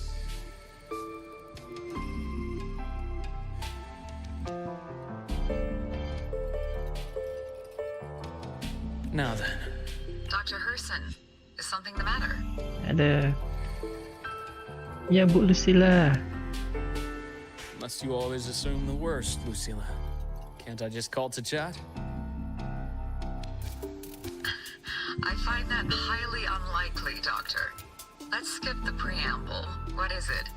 Now then, Dr. Herson, is something the matter? Ada. Ya Bu Lucilla. must you always assume the worst, Lucilla? Can't I just call to chat? I find that highly unlikely, Doctor. Let's skip the preamble. What is it?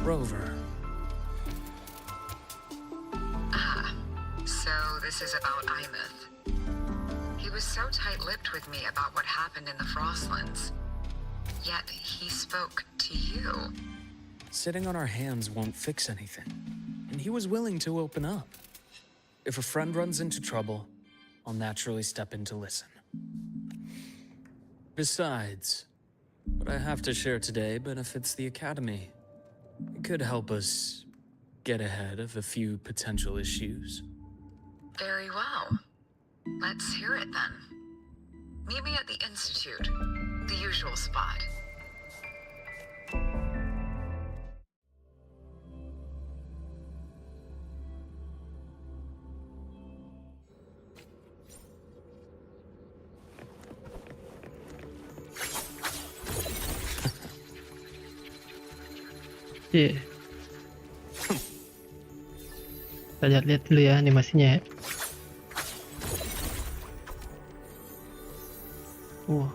Rover. Ah, so this is about Imeth. He was so tight-lipped with me about what happened in the Frostlands. Yet he spoke to you. Sitting on our hands won't fix anything. And he was willing to open up. If a friend runs into trouble, I'll naturally step in to listen. Besides, what I have to share today benefits the Academy. It could help us get ahead of a few potential issues. Very well. Let's hear it then. Meet me at the Institute, the usual spot. Iya. Kita lihat dulu ya animasinya ya. Wah.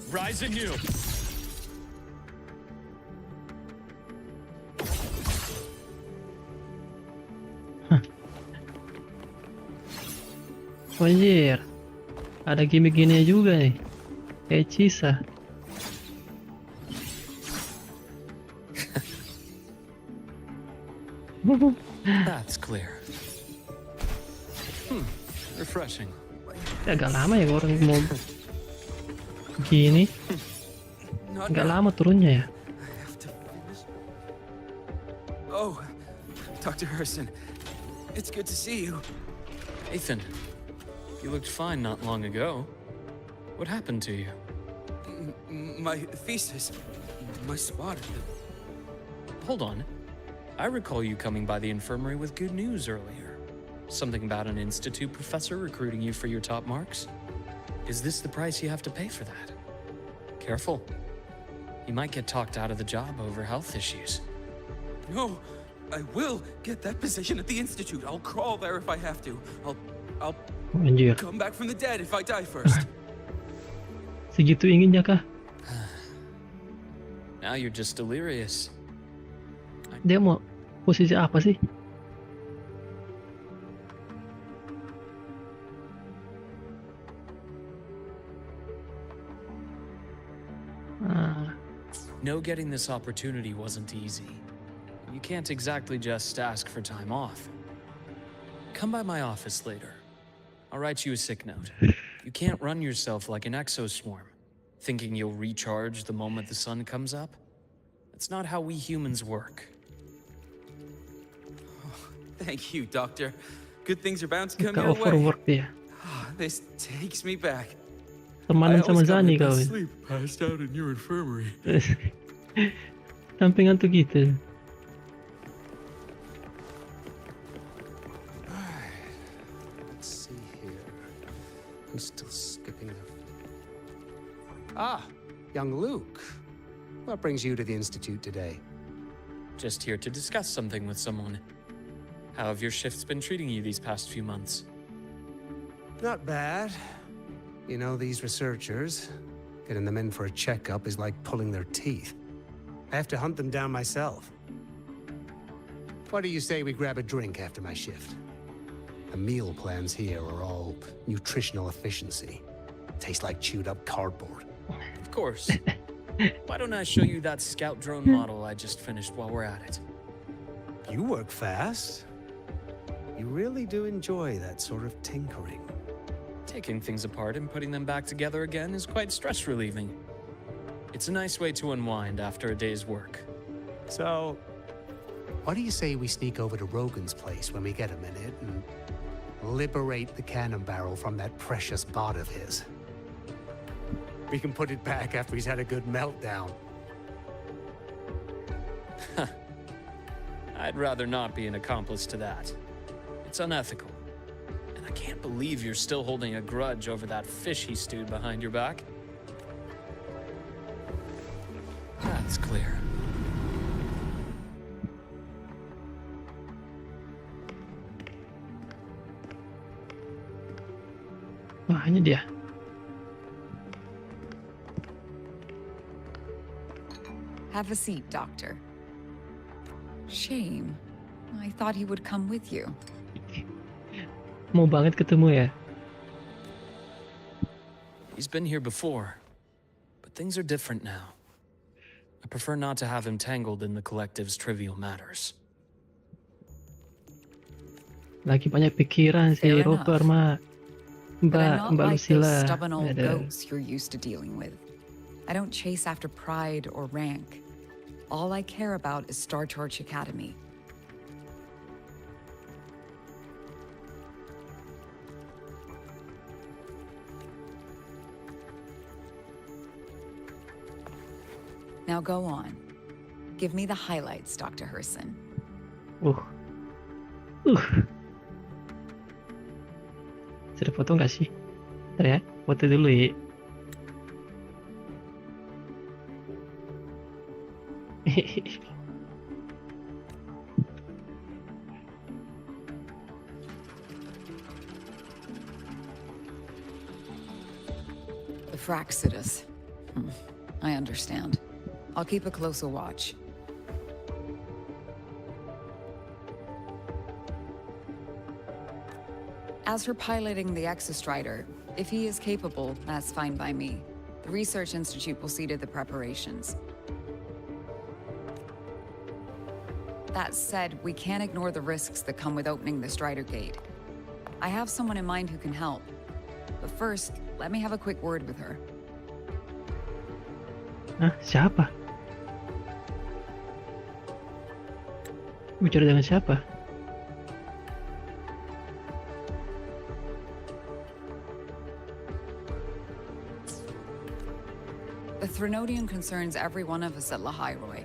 Rise anew! Anjir. Ada gimmick-gini juga nih. Kayak Cisa. That's clear. Refreshing. Agak lama ya orang mau gini. Agak lama turunnya ya. Oh, Dr. Herson, it's good to see you. Ethan, you looked fine not long ago. What happened to you? My thesis, my spot. Hold on. I recall you coming by the infirmary with good news earlier. Something about an institute professor recruiting you for your top marks? Is this the price you have to pay for that? Careful. You might get talked out of the job over health issues. No, I will get that position at the institute. I'll crawl there if I have to. I'll Anjir. come back from the dead if I die first. Segitu inginnya kah? Now you're just delirious. Dia mau posisi apa sih? No, getting this opportunity wasn't easy. You can't exactly just ask for time off. Come by my office later. I'll write you a sick note. You can't run yourself like an exoswarm, thinking you'll recharge the moment the sun comes up. That's not how we humans work. Thank you, Doctor. Good things are bound to come Suka your way. overwork dia. This takes me back. Temanan sama Zani kau. sleep passed out in your infirmary. Sampingan tuh gitu. Let's see here. I'm still skipping the... Ah, young Luke. What brings you to the Institute today? Just here to discuss something with someone. How have your shifts been treating you these past few months? Not bad. You know, these researchers, getting them in for a checkup is like pulling their teeth. I have to hunt them down myself. What do you say we grab a drink after my shift? The meal plans here are all nutritional efficiency. Taste like chewed up cardboard. Of course. Why don't I show you that scout drone model I just finished while we're at it? You work fast. You really do enjoy that sort of tinkering. Taking things apart and putting them back together again is quite stress relieving. It's a nice way to unwind after a day's work. So, what do you say we sneak over to Rogan's place when we get a minute and liberate the cannon barrel from that precious bot of his? We can put it back after he's had a good meltdown. I'd rather not be an accomplice to that. It's unethical. And I can't believe you're still holding a grudge over that fish he stewed behind your back. That's clear. Wah, ini dia. Have a seat, Doctor. Shame. I thought he would come with you. Mau banget ketemu ya. He's been here before, but things are different now. I prefer not to have him tangled in the collective's trivial matters. Lagi banyak pikiran si Fair Roper enough. mah. But I'm not Mbak like those Lucilla. stubborn old Aduh. goats you're used to dealing with. I don't chase after pride or rank. All I care about is Star Torch Academy. Now go on. Give me the highlights, Dr. Herson. Sudah foto nggak sih? Ntar ya, foto dulu ya. The Fraxidus. I understand. I'll keep a closer watch. As for piloting the Exostrider, if he is capable, that's fine by me. The Research Institute will see to the preparations. That said, we can't ignore the risks that come with opening the Strider Gate. I have someone in mind who can help. But first, let me have a quick word with her. Hah? Siapa? Bicara dengan siapa? The Threnodium concerns every one of us at Lahairoi.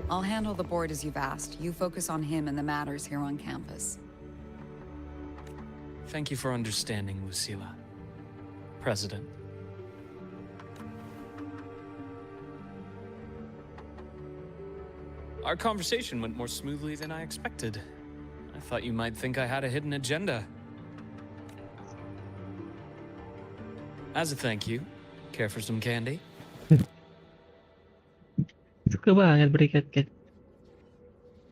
I'll handle the board as you've asked. You focus on him and the matters here on campus. Thank you for understanding, Lucila. President. Our conversation went more smoothly than I expected. I thought you might think I had a hidden agenda. As a thank you, care for some candy? Suka banget beri cat-cat.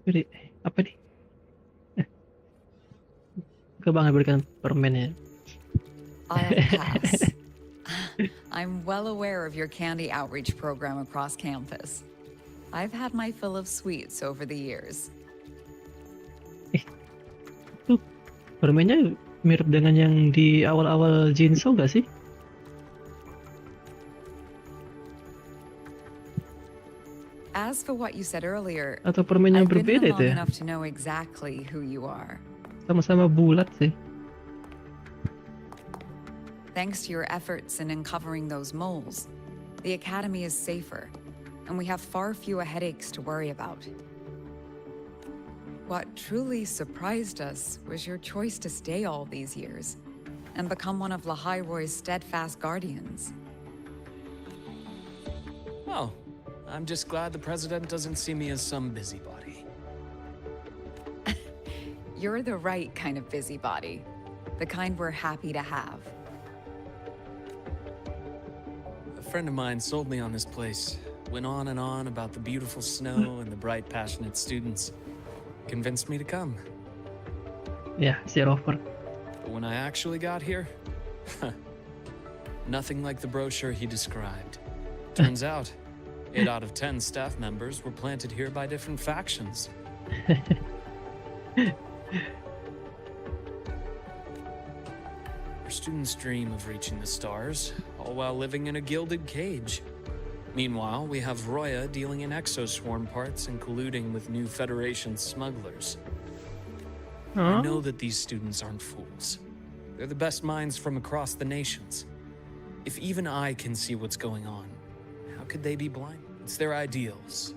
Beri, apa nih? Suka banget berikan permen ya. I'll pass. I'm well aware of your candy outreach program across campus. I've had my fill of sweets over the years. Tuh, permennya mirip dengan yang di awal-awal Jinso gak sih? As for what you said earlier, Atau permennya I've been berbeda here itu long ya? enough to know exactly who you are. Sama-sama bulat sih. Thanks to your efforts in uncovering those moles, the Academy is safer, and we have far fewer headaches to worry about. What truly surprised us was your choice to stay all these years and become one of Lahai-Roy's steadfast guardians. Oh, I'm just glad the President doesn't see me as some busybody. You're the right kind of busybody, the kind we're happy to have. A friend of mine sold me on this place. Went on and on about the beautiful snow and the bright, passionate students. Convinced me to come. Ya, si Rover. But when I actually got here, nothing like the brochure he described. Turns out, 8 out of 10 staff members were planted here by different factions. Our students dream of reaching the stars, all while living in a gilded cage. Meanwhile, we have Roya dealing in exoswarm parts and colluding with new Federation smugglers. I know that these students aren't fools. They're the best minds from across the nations. If even I can see what's going on, how could they be blind? It's their ideals,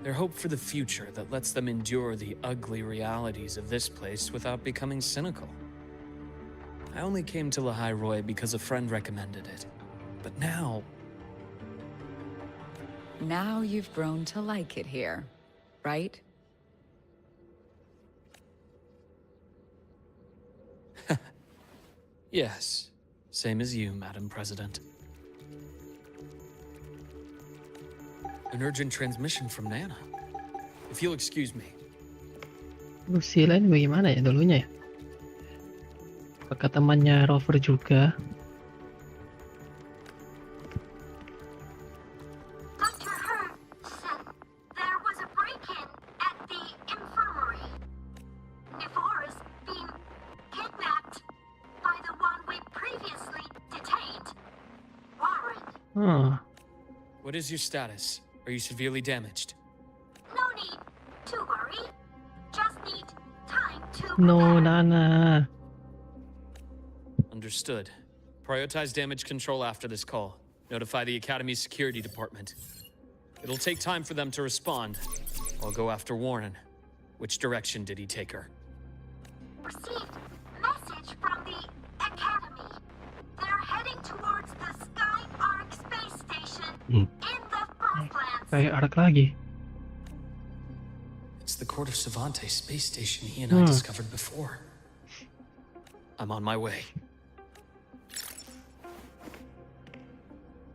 their hope for the future that lets them endure the ugly realities of this place without becoming cynical. I only came to Lahai-Roy because a friend recommended it. But now you've grown to like it here, right? Yes, same as you, Madam President. An urgent transmission from Nana. If you'll excuse me. Lucila ini bagaimana ya dulunya ya? Apakah temannya Rover juga? Dr. Hurd said there was a break-in at the infirmary. Nivara's being kidnapped by the one we previously detained, Warren. Oh, What is your status? Are you severely damaged? No need to worry. Just need time to no, prepare. Nana. Understood. Prioritize damage control after this call. Notify the Academy's security department. It'll take time for them to respond. I'll go after Warren. Which direction did he take her? Received message from the Academy. They're heading towards the Sky Arc space station in the Frostlands. Kayak Ark lagi. It's the Court of Savante space station he and I discovered before. I'm on my way.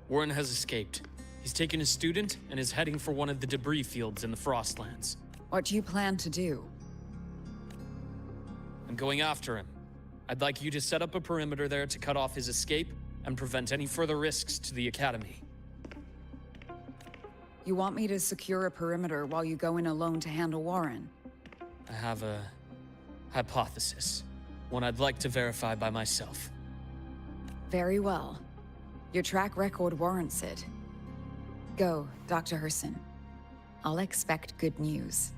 Warren has escaped. He's taken a student and is heading for one of the debris fields in the Frostlands. What do you plan to do? I'm going after him. I'd like you to set up a perimeter there to cut off his escape and prevent any further risks to the Academy. You want me to secure a perimeter while you go in alone to handle Warren? I have a hypothesis. One I'd like to verify by myself. Very well. Your track record warrants it. Go, Dr. Herson. I'll expect good news.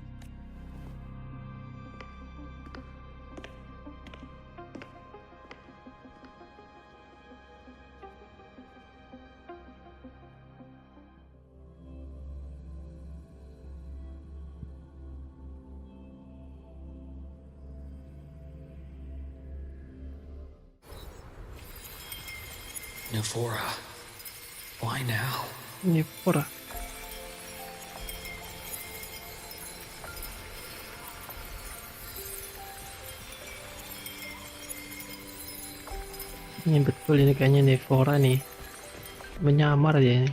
Nefora. Why now? Nefora. Ini betul, ini kayaknya Nefora nih. Menyamar dia ini.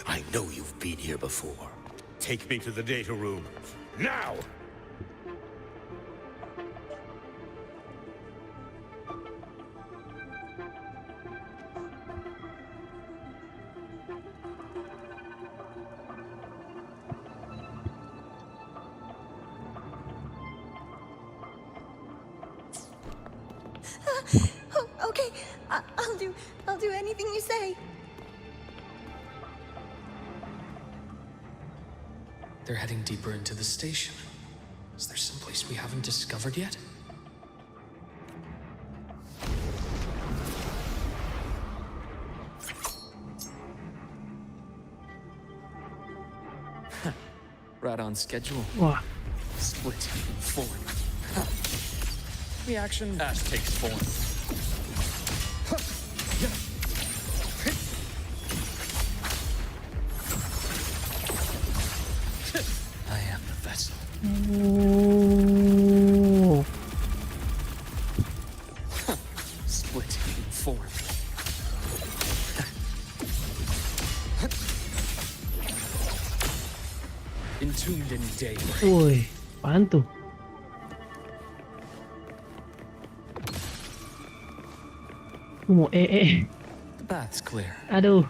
I know you've been here before. Take me to the data room. Now! Oh, okay, I'll do anything you say. They're heading deeper into the station. Is there someplace we haven't discovered yet? Right on schedule. Wah, Split and forward. Reaction as takes form. I am the vessel. oh, Split and form. Entombed in daybreak. woi, apaan tuh? Mau The path's clear. aduh.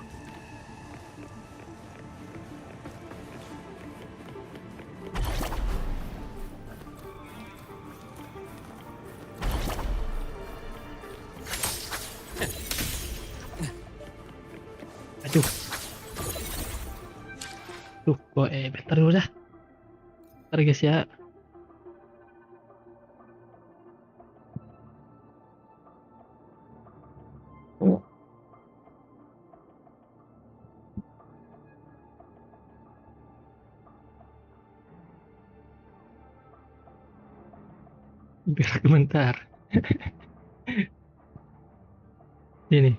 Aduh. Duh, gua bentar dulu dah. Bentar guys ya. Oh. Biar bentar. Ini.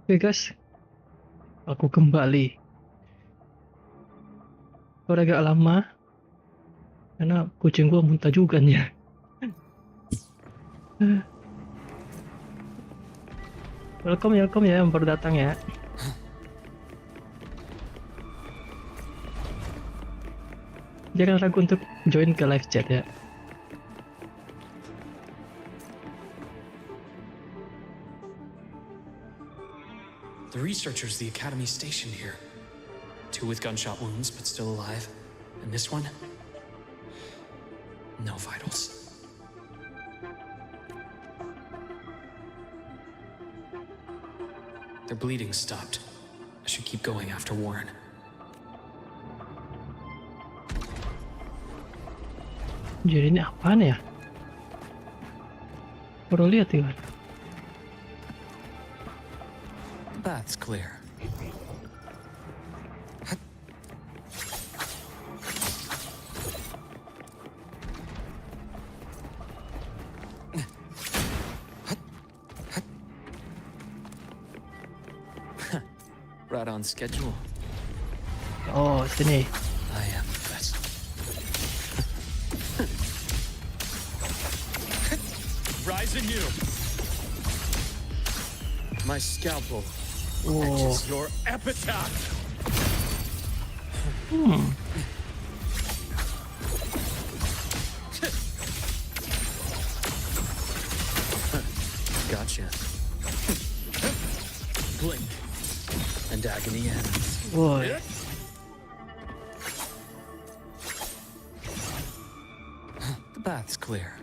Oke guys, aku kembali. Udah agak lama, karena kucing gua muntah juga nih. Welcome ya yang baru datang ya. Jangan ragu untuk join ke live chat ya. The researchers the Academy stationed here. 2 with gunshot wounds, but still alive. And this one? No vitals. Their bleeding stopped. I should keep going after Warren. Jadi ini apaan ya? Baru lihat ya. That's clear. Right on schedule. Oh, sini. I am the best. Rise anew. My scalpel. Oh. Your epitaph. Gotcha. Blink, and agony ends. Boy. The bath's clear.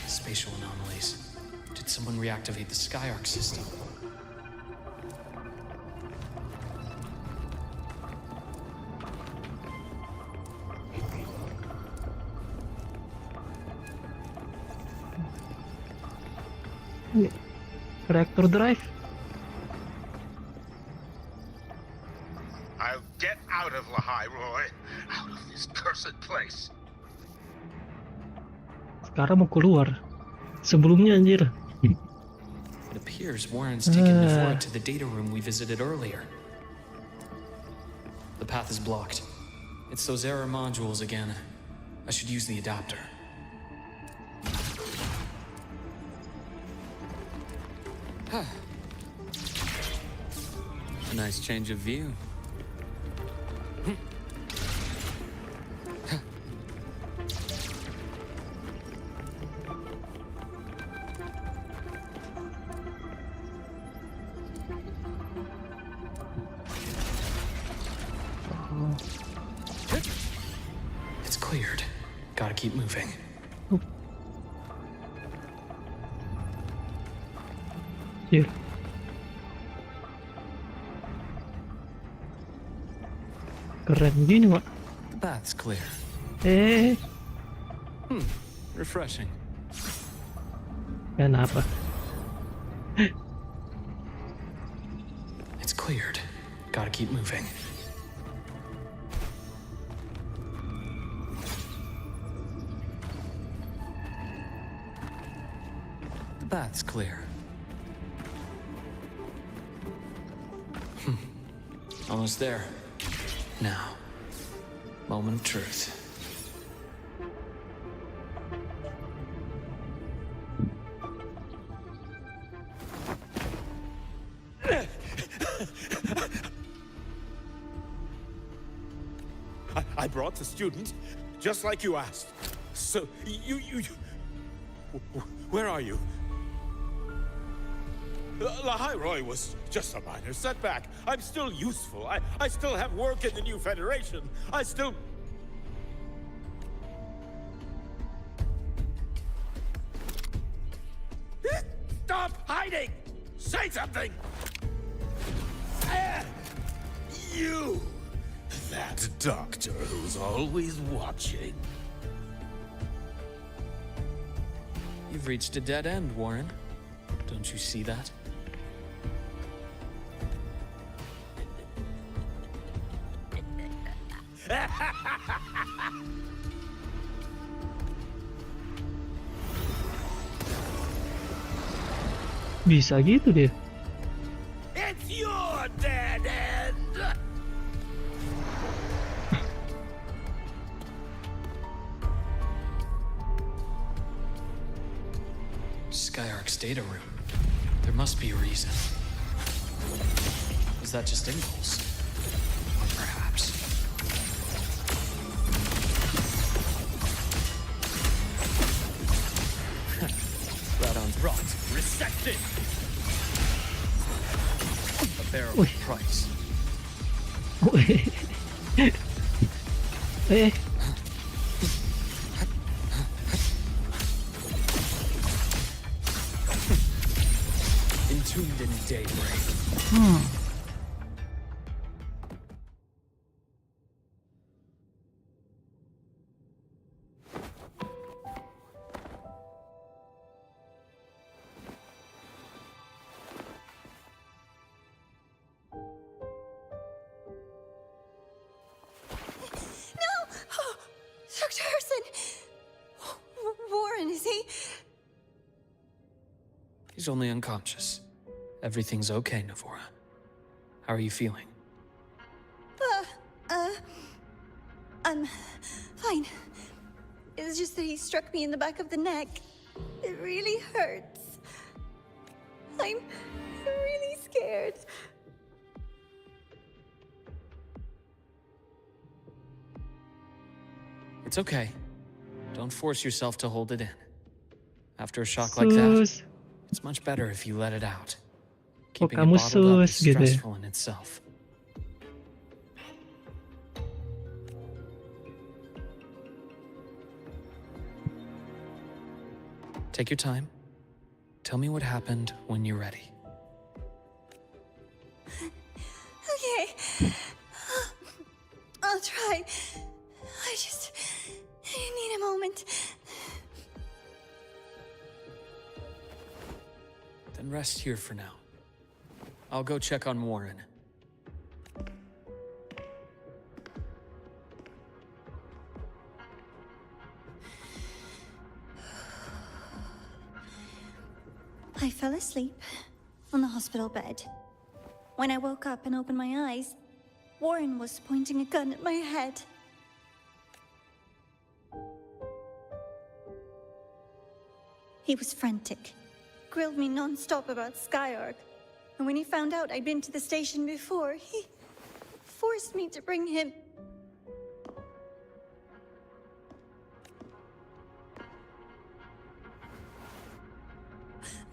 Spatial anomalies. Did someone reactivate the Skyarc system? Reactor drive. I'll get out of Lahai, Roy. Out of this cursed place. Sekarang mau keluar. Sebelumnya anjir. It appears Warren's taken Wuwa to the data room we visited earlier. The path is blocked. It's those error modules again. I should use the adapter. A nice change of view. It's cleared. Gotta keep moving. Here. Keren gini, Mak. The bath's clear. Refreshing. Kenapa? It's cleared. Gotta keep moving. The bath's clear. Almost there. Now, moment of truth. I brought the student, just like you asked. So, you... Where are you? Lahai Roy was just a minor setback. I'm still useful. I still have work in the new Federation. I still... Stop hiding! Say something! You! That doctor who's always watching. You've reached a dead end, Warren. Don't you see that? Bisa gitu dia. It's your dead end! Skyark's data room. There must be a reason. Is that just impulse? Or perhaps... Radon's rot. Receptive! A barrel of price. Eh. Entombed in daybreak. Dr. Harrison! Warren, is he? He's only unconscious. Everything's okay, Navora. How are you feeling? I'm fine. It's just that he struck me in the back of the neck. It really hurts. I'm really scared. It's okay. Don't force yourself to hold it in. After a shock like that, it's much better if you let it out. Keeping it kamu bottled up is sus gitu ya? stressful in itself. Take your time. Tell me what happened when you're ready. Okay. I'll try. I need a moment. Then rest here for now. I'll go check on Warren. I fell asleep on the hospital bed. When I woke up and opened my eyes, Warren was pointing a gun at my head. He was frantic, grilled me non-stop about Skyark. And when he found out I'd been to the station before, he forced me to bring him.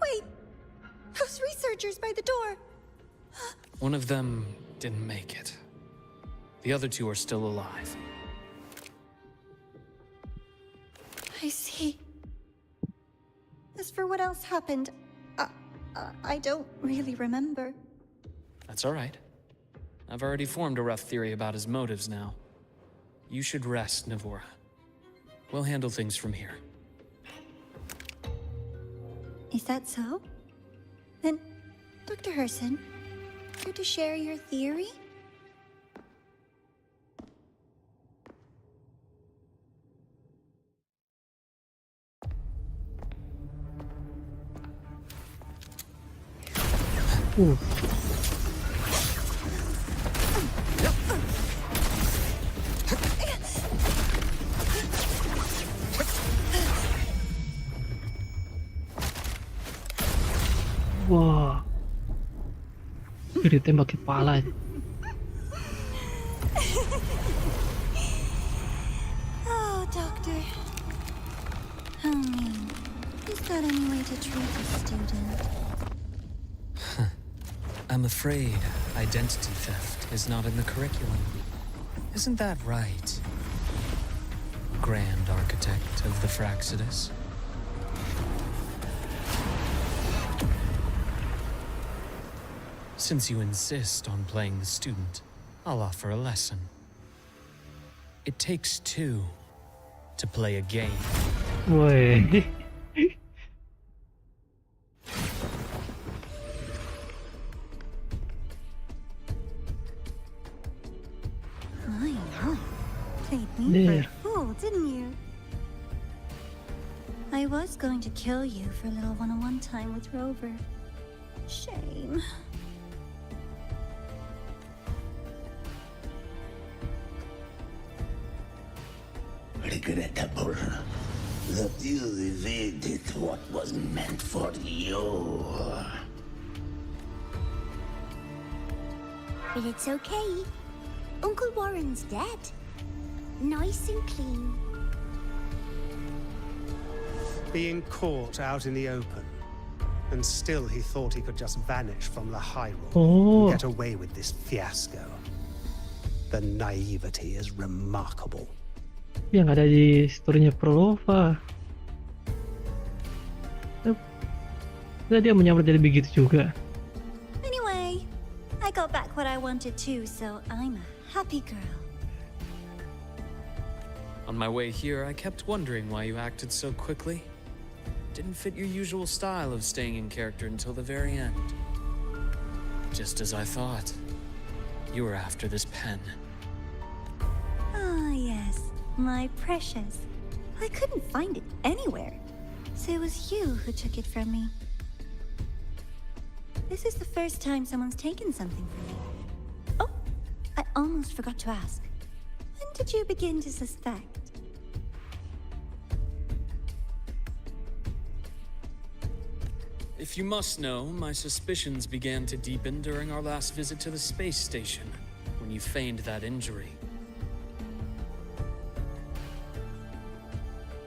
Wait! Those researchers by the door! One of them didn't make it. The other two are still alive. I see. As for what else happened, I don't really remember. That's all right. I've already formed a rough theory about his motives now. You should rest, Navora. We'll handle things from here. Is that so? Then, Dr. Herson, care to share your theory? Wah. Ditembak kepala. Oh, Doctor. How mean. Is that any way to treat a student? I'm afraid identity theft is not in the curriculum. Isn't that right, Grand Architect of the Fraxidus? Since you insist on playing the student, I'll offer a lesson. It takes two to play a game. Woi. Anjir. a fool, didn't you? I was going to kill you for a little one-on-one time with Rover. Shame. Regrettable that you evaded what was meant for you. But it's okay. Uncle Warren's dead. Nice and clean. Being caught out in the open, and still he thought he could just vanish from the high road Oh. and get away with this fiasco. The naivety is remarkable. Yang ada di storynya Prolova. Nah, dia menyamar jadi begitu juga. Anyway, I got back what I wanted too, so I'm a happy girl. On my way here, I kept wondering why you acted so quickly. Didn't fit your usual style of staying in character until the very end. Just as I thought. You were after this pen. Ah, yes, my precious. I couldn't find it anywhere, so it was you who took it from me. This is the first time someone's taken something from me. Oh, I almost forgot to ask. When did you begin to suspect? If you must know, my suspicions began to deepen during our last visit to the space station, when you feigned that injury.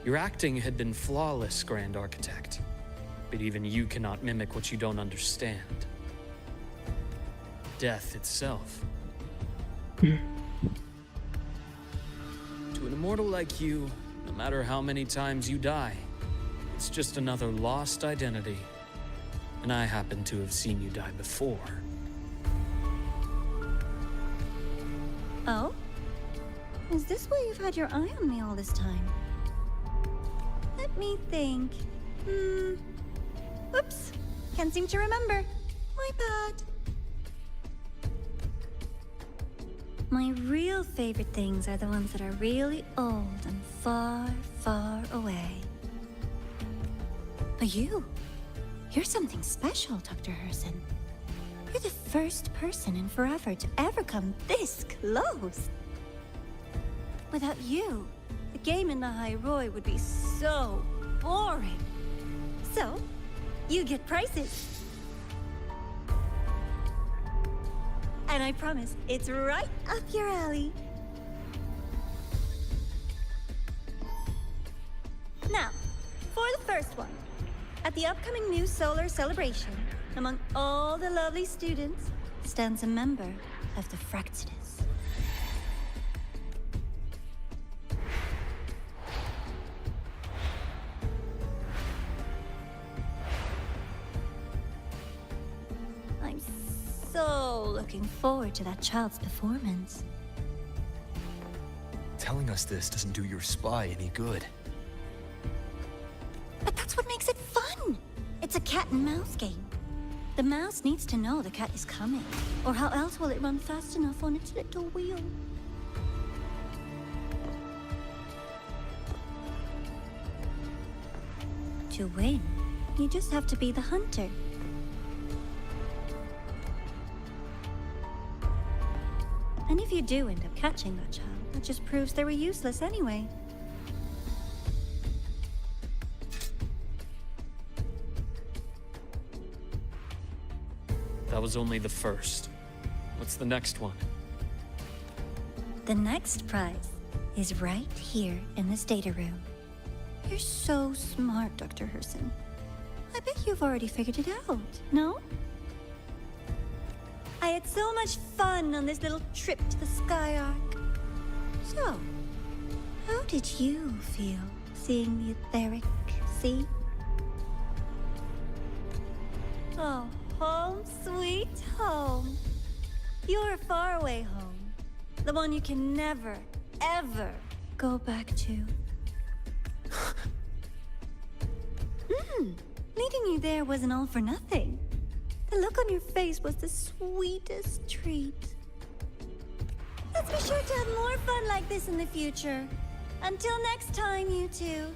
Your acting had been flawless, Grand Architect. But even you cannot mimic what you don't understand. Death itself. To an immortal like you, no matter how many times you die, it's just another lost identity. And I happen to have seen you die before. Oh? Is this why you've had your eye on me all this time? Let me think. Oops. Can't seem to remember. My bad. My real favorite things are the ones that are really old and far, far away. But you're something special, Dr. Herson. You're the first person in forever to ever come this close. Without you, the game in the High Roy would be so boring. So, you get prizes. And I promise, it's right up your alley. Now, for the first one. At the upcoming new solar celebration, among all the lovely students, stands a member of the Fractidus. I'm so looking forward to that child's performance. Telling us this doesn't do your spy any good. But that's what makes it fun! It's a cat and mouse game. The mouse needs to know the cat is coming, or how else will it run fast enough on its little wheel? To win, you just have to be the hunter. And if you do end up catching that child, that just proves they were useless anyway. That was only the first. What's the next one? The next prize is right here in this data room. You're so smart, Dr. Herson. I bet you've already figured it out, no? I had so much fun on this little trip to the Sky Arc. So, how did you feel seeing the etheric sea? Oh, home sweet home. Your faraway home. The one you can never, ever go back to. Meeting you there wasn't all for nothing. The look on your face was the sweetest treat. Let's be sure to have more fun like this in the future. Until next time, you two.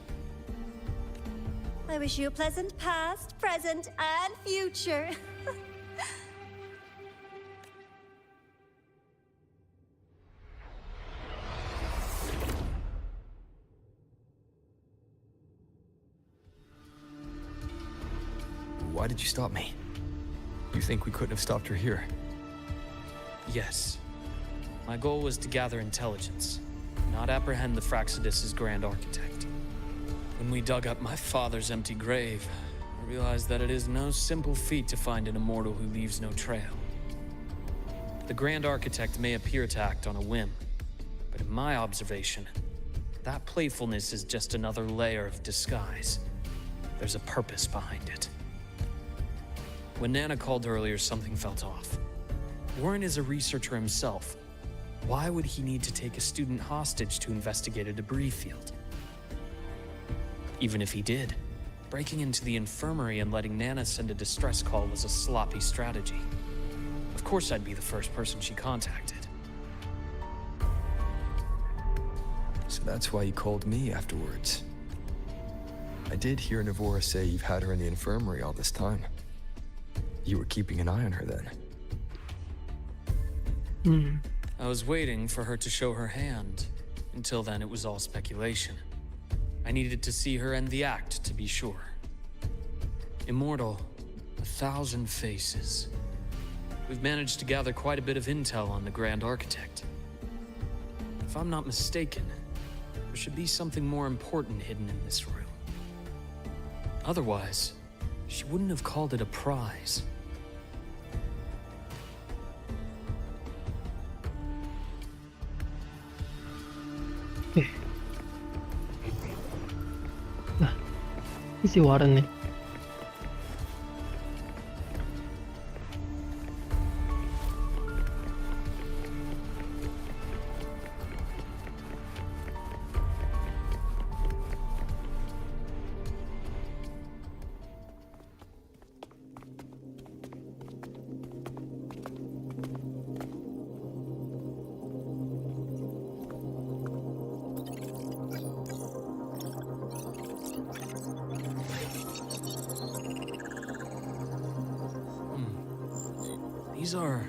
I wish you a pleasant past, present, and future. Why did you stop me? You think we couldn't have stopped her here? Yes. My goal was to gather intelligence, not apprehend the Fraxidus' grand architect. When we dug up my father's empty grave, I realized that it is no simple feat to find an immortal who leaves no trail. The grand architect may appear to act on a whim, but in my observation, that playfulness is just another layer of disguise. There's a purpose behind it. When Nana called earlier, something felt off. Warren is a researcher himself. Why would he need to take a student hostage to investigate a debris field? Even if he did, breaking into the infirmary and letting Nana send a distress call was a sloppy strategy. Of course I'd be the first person she contacted. So that's why you called me afterwards. I did hear Navora say you've had her in the infirmary all this time. You were keeping an eye on her then. I was waiting for her to show her hand. Until then, it was all speculation. I needed to see her end the act to be sure. Immortal, 1,000 faces. We've managed to gather quite a bit of intel on the Grand Architect. If I'm not mistaken, there should be something more important hidden in this room. Otherwise, she wouldn't have called it a prize. Nah, ini si Warren nih. These are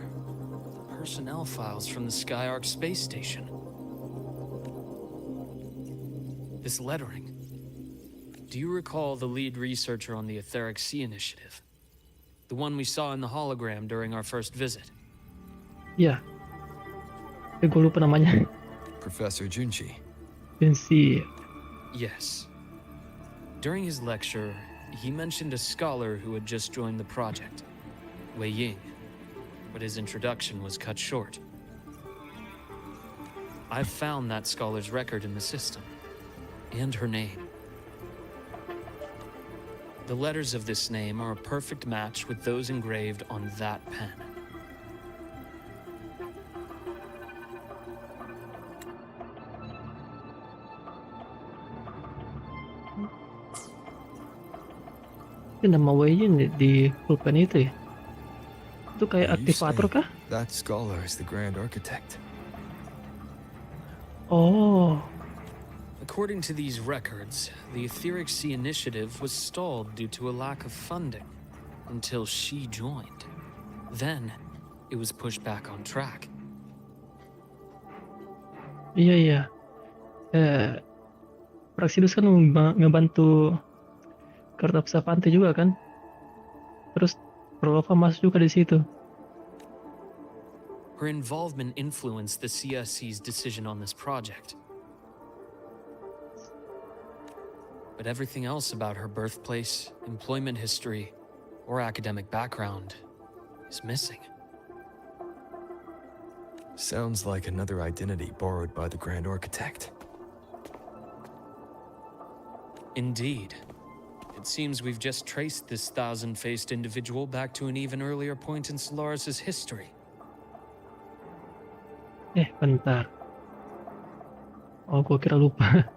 personnel files from the Skyark space station. This lettering. Do you recall the lead researcher on the Etheric Sea Initiative? The one we saw in the hologram during our first visit? Ya. Gue lupa namanya. Professor Junchi. Junchi. Yes. During his lecture, he mentioned a scholar who had just joined the project, Wei Ying, but his introduction was cut short. I've found that scholar's record in the system, and her name. The letters of this name are a perfect match with those engraved on that pen. Ini nama Wei Yin di pulpen itu ya? Itu kayak aktivator kah? That scholar is the Grand Architect. Oh. According to these records, the Etheric Sea Initiative was stalled due to a lack of funding until she joined. Then, it was pushed back on track. Iya. Praxidus kan ngebantu Karta Savante juga kan? Terus Prolova masuk juga di situ. Her involvement influenced the CSC's decision on this project. But everything else about her birthplace, employment history, or academic background is missing. Sounds like another identity borrowed by the Grand Architect. Indeed. It seems we've just traced this 1,000-faced individual back to an even earlier point in Solaris' history. Bentar. Oh, gua kira lupa.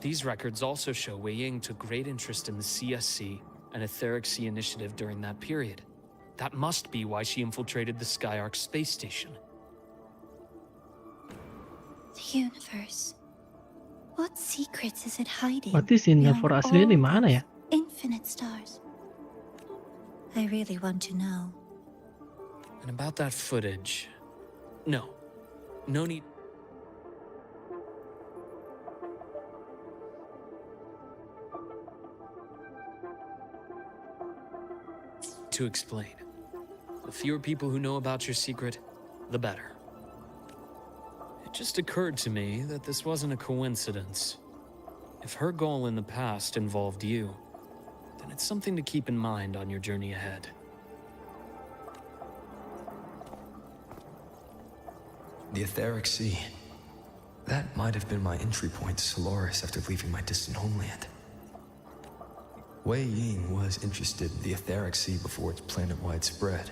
These records also show Wei Ying took great interest in the CSC an etheric sea initiative during that period. That must be why she infiltrated the Skyark space station. The universe. What secrets is it hiding? Berarti si Nelfor beyond aslinya di all mana ya? those infinite stars. I really want to know. And about that footage... No need... to explain. The fewer people who know about your secret, the better. It just occurred to me that this wasn't a coincidence. If her goal in the past involved you, then it's something to keep in mind on your journey ahead. The etheric sea. That might have been my entry point to Solaris after leaving my distant homeland. Wei Ying was interested in the etheric sea before its planet-wide spread.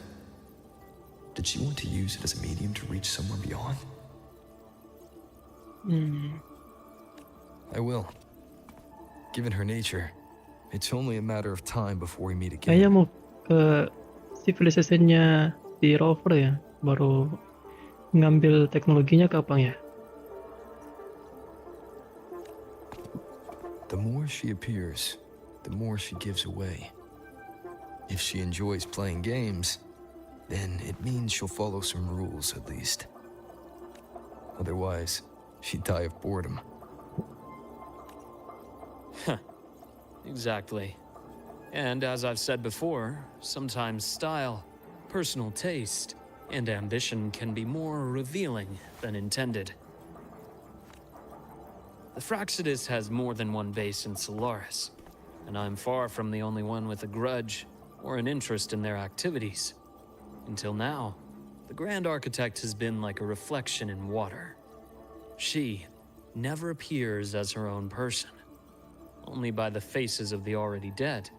Did she want to use it as a medium to reach somewhere beyond? I will. Given her nature, it's only a matter of time before we meet again. Kayaknya mau ke civilization-nya di rover ya, baru ngambil teknologinya kapan ya? The more she appears, the more she gives away. If she enjoys playing games, then it means she'll follow some rules at least. Otherwise, she'd die of boredom. Exactly. And as I've said before, sometimes style, personal taste, and ambition can be more revealing than intended. The Fraxidus has more than one base in Solaris, and I'm far from the only one with a grudge or an interest in their activities. Until now, the Grand Architect has been like a reflection in water. She never appears as her own person, only by the faces of the already dead.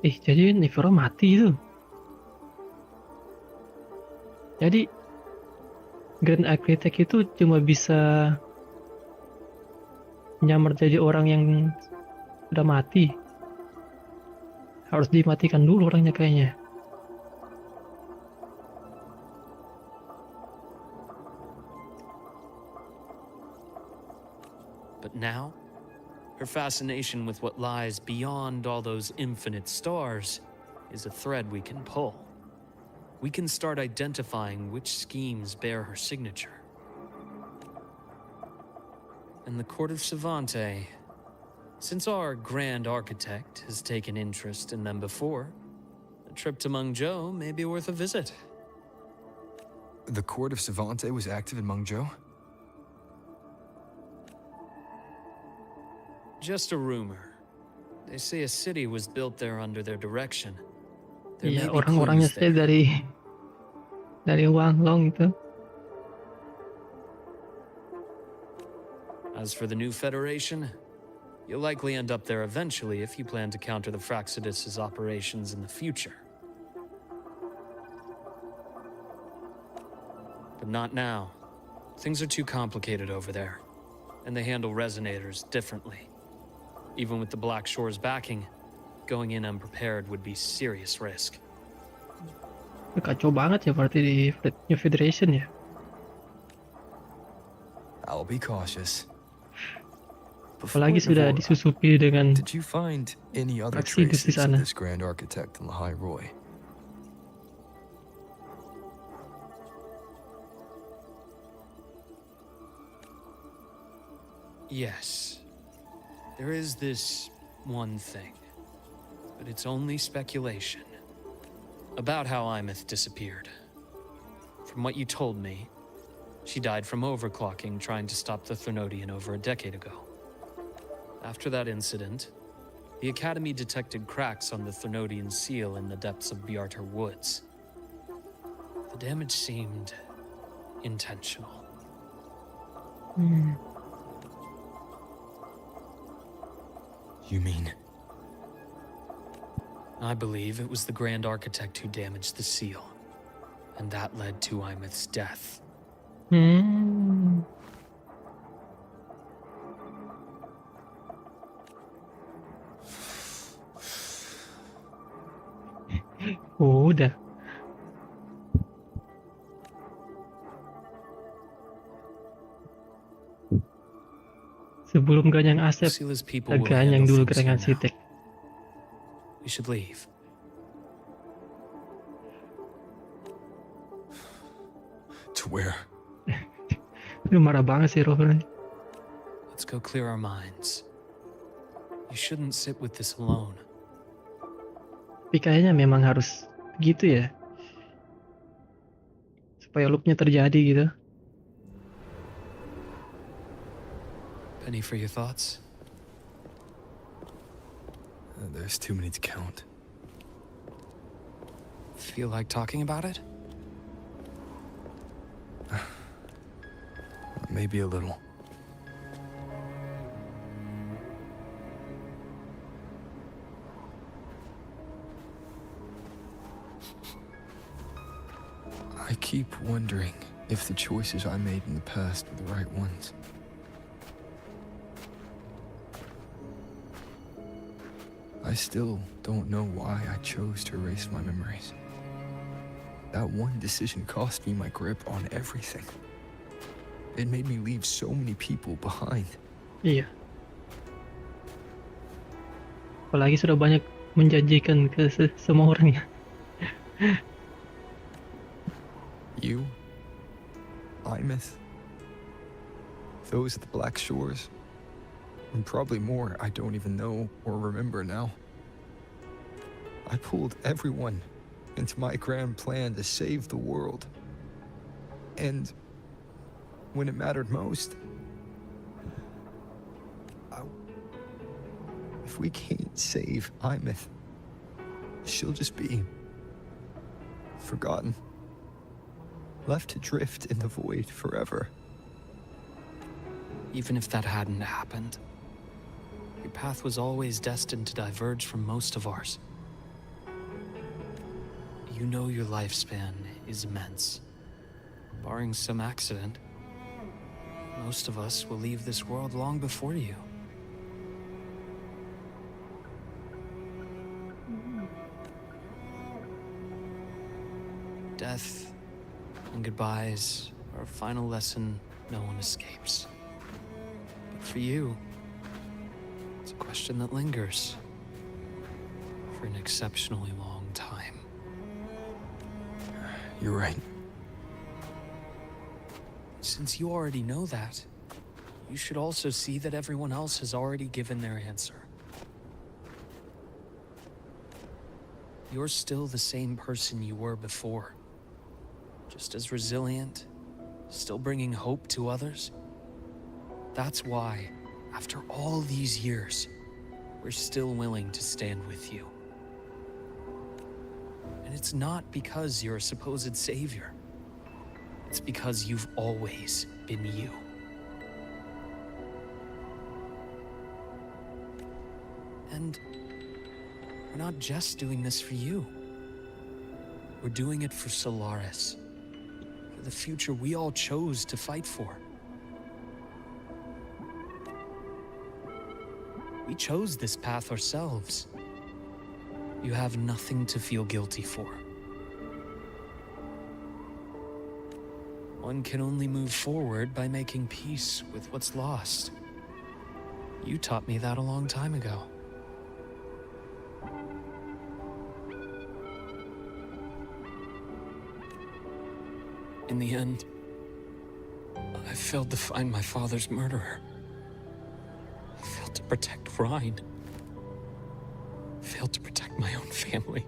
Jadi Nivera mati itu. Jadi Grand Architect itu cuma bisa nyamar jadi orang yang udah mati. Harus dimatikan dulu orangnya kayaknya. But now, her fascination with what lies beyond all those infinite stars is a thread we can pull. We can start identifying which schemes bear her signature. And the Court of Savante, since our Grand Architect has taken interest in them before, a trip to Mengzhou may be worth a visit. The Court of Savante was active in Mengzhou? Just a rumor. They say a city was built there under their direction. There Iya, may be orang-orangnya clues there. saya dari Wanglong itu. As for the new Federation, you'll likely end up there eventually if you plan to counter the Fraxidus' operations in the future. But not now. Things are too complicated over there, and they handle resonators differently. Even with the Black Shore's backing, going in unprepared would be serious risk. Kacau banget ya berarti di New Federation ya. I'll be cautious. Apalagi sudah disusupi dengan Did you find any other Fraxidus di traces of sana. this Grand Architect in the High Roy? Yes. There is this one thing, but it's only speculation, about how Imeth disappeared. From what you told me, she died from overclocking trying to stop the Threnodian over a decade ago. After that incident, the Academy detected cracks on the Threnodian seal in the depths of Bjartar Woods. The damage seemed intentional. You mean? I believe it was the Grand Architect who damaged the seal, and that led to Imeth's death. Udah. Sebelum ganyang Asep, Sila's people kita will ganyang handle dulu things here gerangan now. Sitek. We should leave. To where? Lu marah banget sih Robert. Let's go clear our minds. You shouldn't sit with this alone. Tapi kayaknya memang harus gitu ya. Supaya loopnya terjadi gitu. Penny for your thoughts? There's too many to count. Feel like talking about it? Maybe a little. I keep wondering if the choices I made in the past were the right ones. I still don't know why I chose to erase my memories. That one decision cost me my grip on everything. It made me leave so many people behind. Iya. Apalagi sudah banyak menjanjikan ke semua orang ya. You, Imeth, those at the Black Shores, and probably more I don't even know or remember now. I pulled everyone into my grand plan to save the world. And when it mattered most, if we can't save Imeth, she'll just be forgotten. Left to drift in the void forever. Even if that hadn't happened, your path was always destined to diverge from most of ours. You know your lifespan is immense. Barring some accident, most of us will leave this world long before you. Death and goodbyes are a final lesson no one escapes. But for you, it's a question that lingers for an exceptionally long time. You're right. Since you already know that, you should also see that everyone else has already given their answer. You're still the same person you were before. Just as resilient, still bringing hope to others. That's why, after all these years, we're still willing to stand with you. And it's not because you're a supposed savior. It's because you've always been you. And we're not just doing this for you. We're doing it for Solaris. The future we all chose to fight for. We chose this path ourselves. You have nothing to feel guilty for. One can only move forward by making peace with what's lost. You taught me that a long time ago. In the end, I failed to find my father's murderer. I failed to protect Ryan. I failed to protect my own family.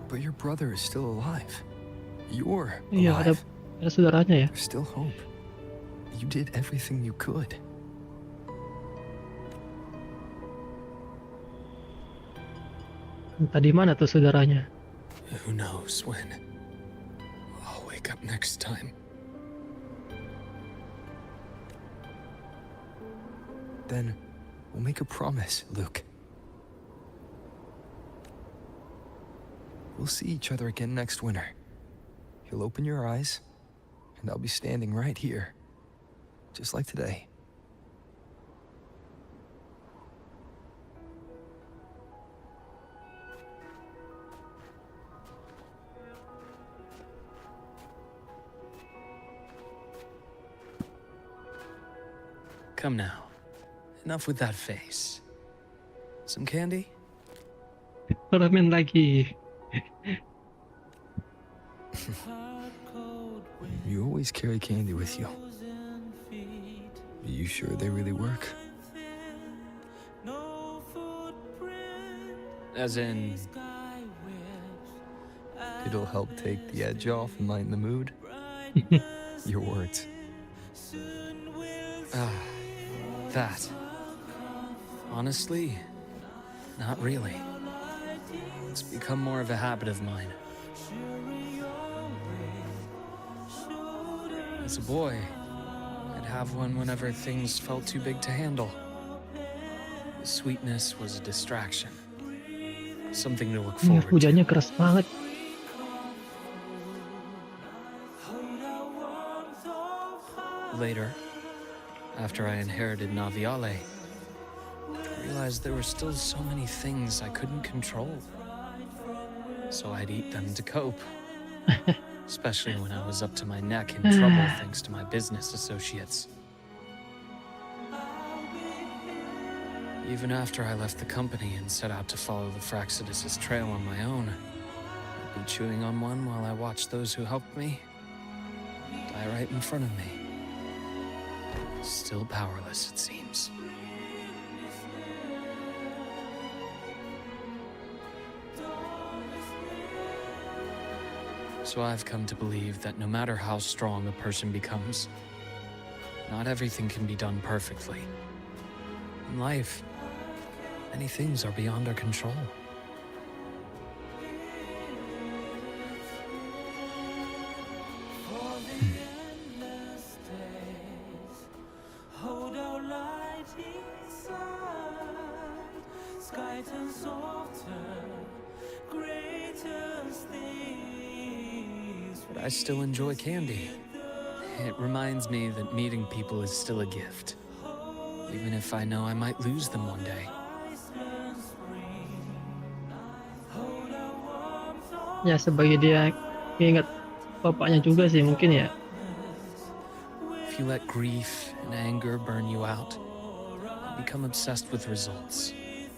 But your brother is still alive. You're Iya, alive. ada saudaranya ya. There's still hope. You did everything you could. Entah di mana tuh saudaranya. Who knows when I'll wake up next time. Then we'll make a promise, Luke. We'll see each other again next winter. You'll open your eyes, and I'll be standing right here, just like today. Come now. Enough with that face. Some candy? Ramen lagi. You always carry candy with you. Are you sure they really work? As in, It'll help take the edge off and lighten the mood? Your words. that. Honestly, not really. It's become more of a habit of mine. As a boy, I'd have one whenever things felt too big to handle. The sweetness was a distraction. Something to look forward to. Hujannya keras banget. Later, after I inherited Naviale, I realized there were still so many things I couldn't control. So I'd eat them to cope. Especially when I was up to my neck in trouble thanks to my business associates. Even after I left the company and set out to follow the Fraxidus' trail on my own, I'd be chewing on one while I watched those who helped me die right in front of me. Still powerless, it seems. So I've come to believe that no matter how strong a person becomes, not everything can be done perfectly. In life, many things are beyond our control. But I still enjoy candy. It reminds me that meeting people is still a gift, even if I know I might lose them one day. Ya sebagai dia ingat bapaknya juga sih mungkin ya. If you let grief and anger burn you out, you become obsessed with results.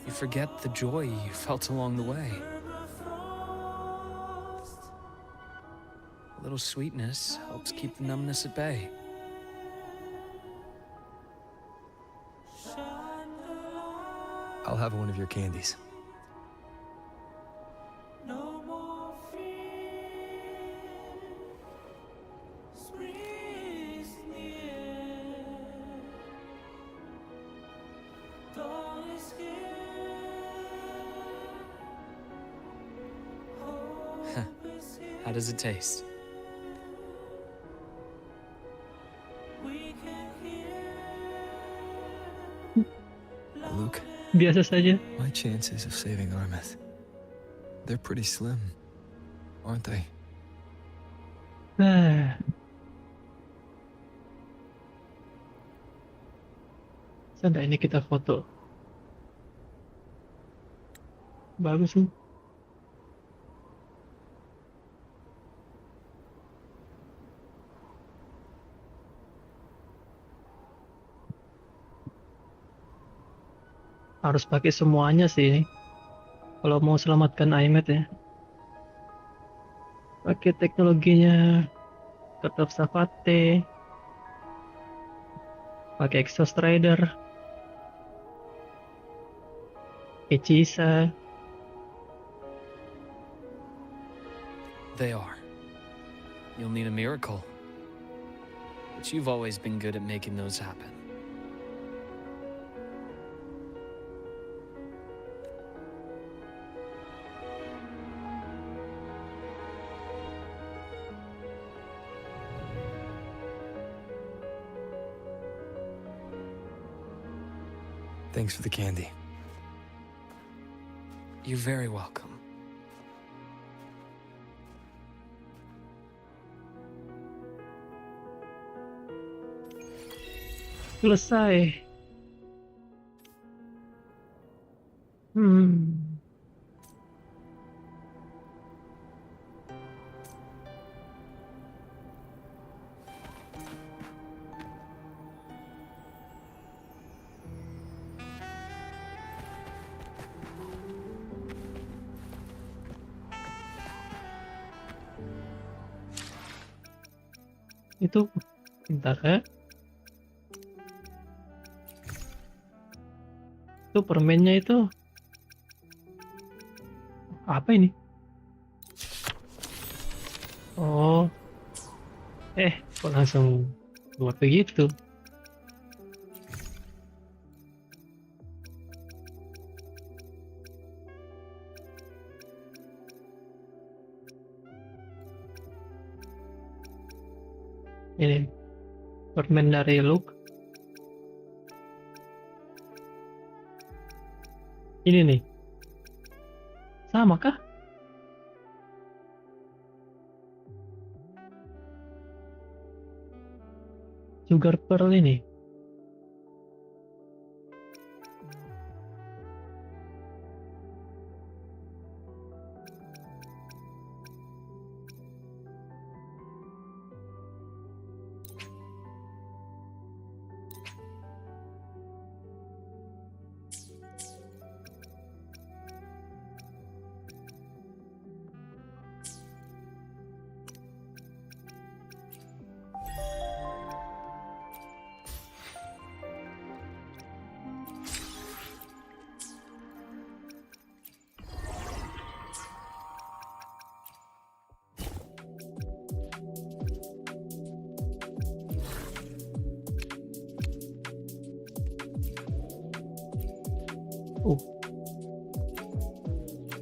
You forget the joy you felt along the way. A little sweetness helps keep the numbness at bay. I'll have one of your candies. How does it taste? Luke, Biasa saja. my chances of saving Armeth, they're pretty slim, aren't they? Sanda ini kita foto. Bagus nih. Harus pakai semuanya sih kalau mau selamatkan iMac ya. Pakai teknologinya tetap Savate, pakai exhaust rider, Echisa. They are. You'll need a miracle. But you've always been good at making those happen. Thanks for the candy. You're very welcome. Selesai. Hmm. Itu bentar ya. Itu permennya itu apa ini? Oh, kok langsung buat begitu? Ini permen dari Luuk. Ini nih. Sama kah? Sugar pearl ini.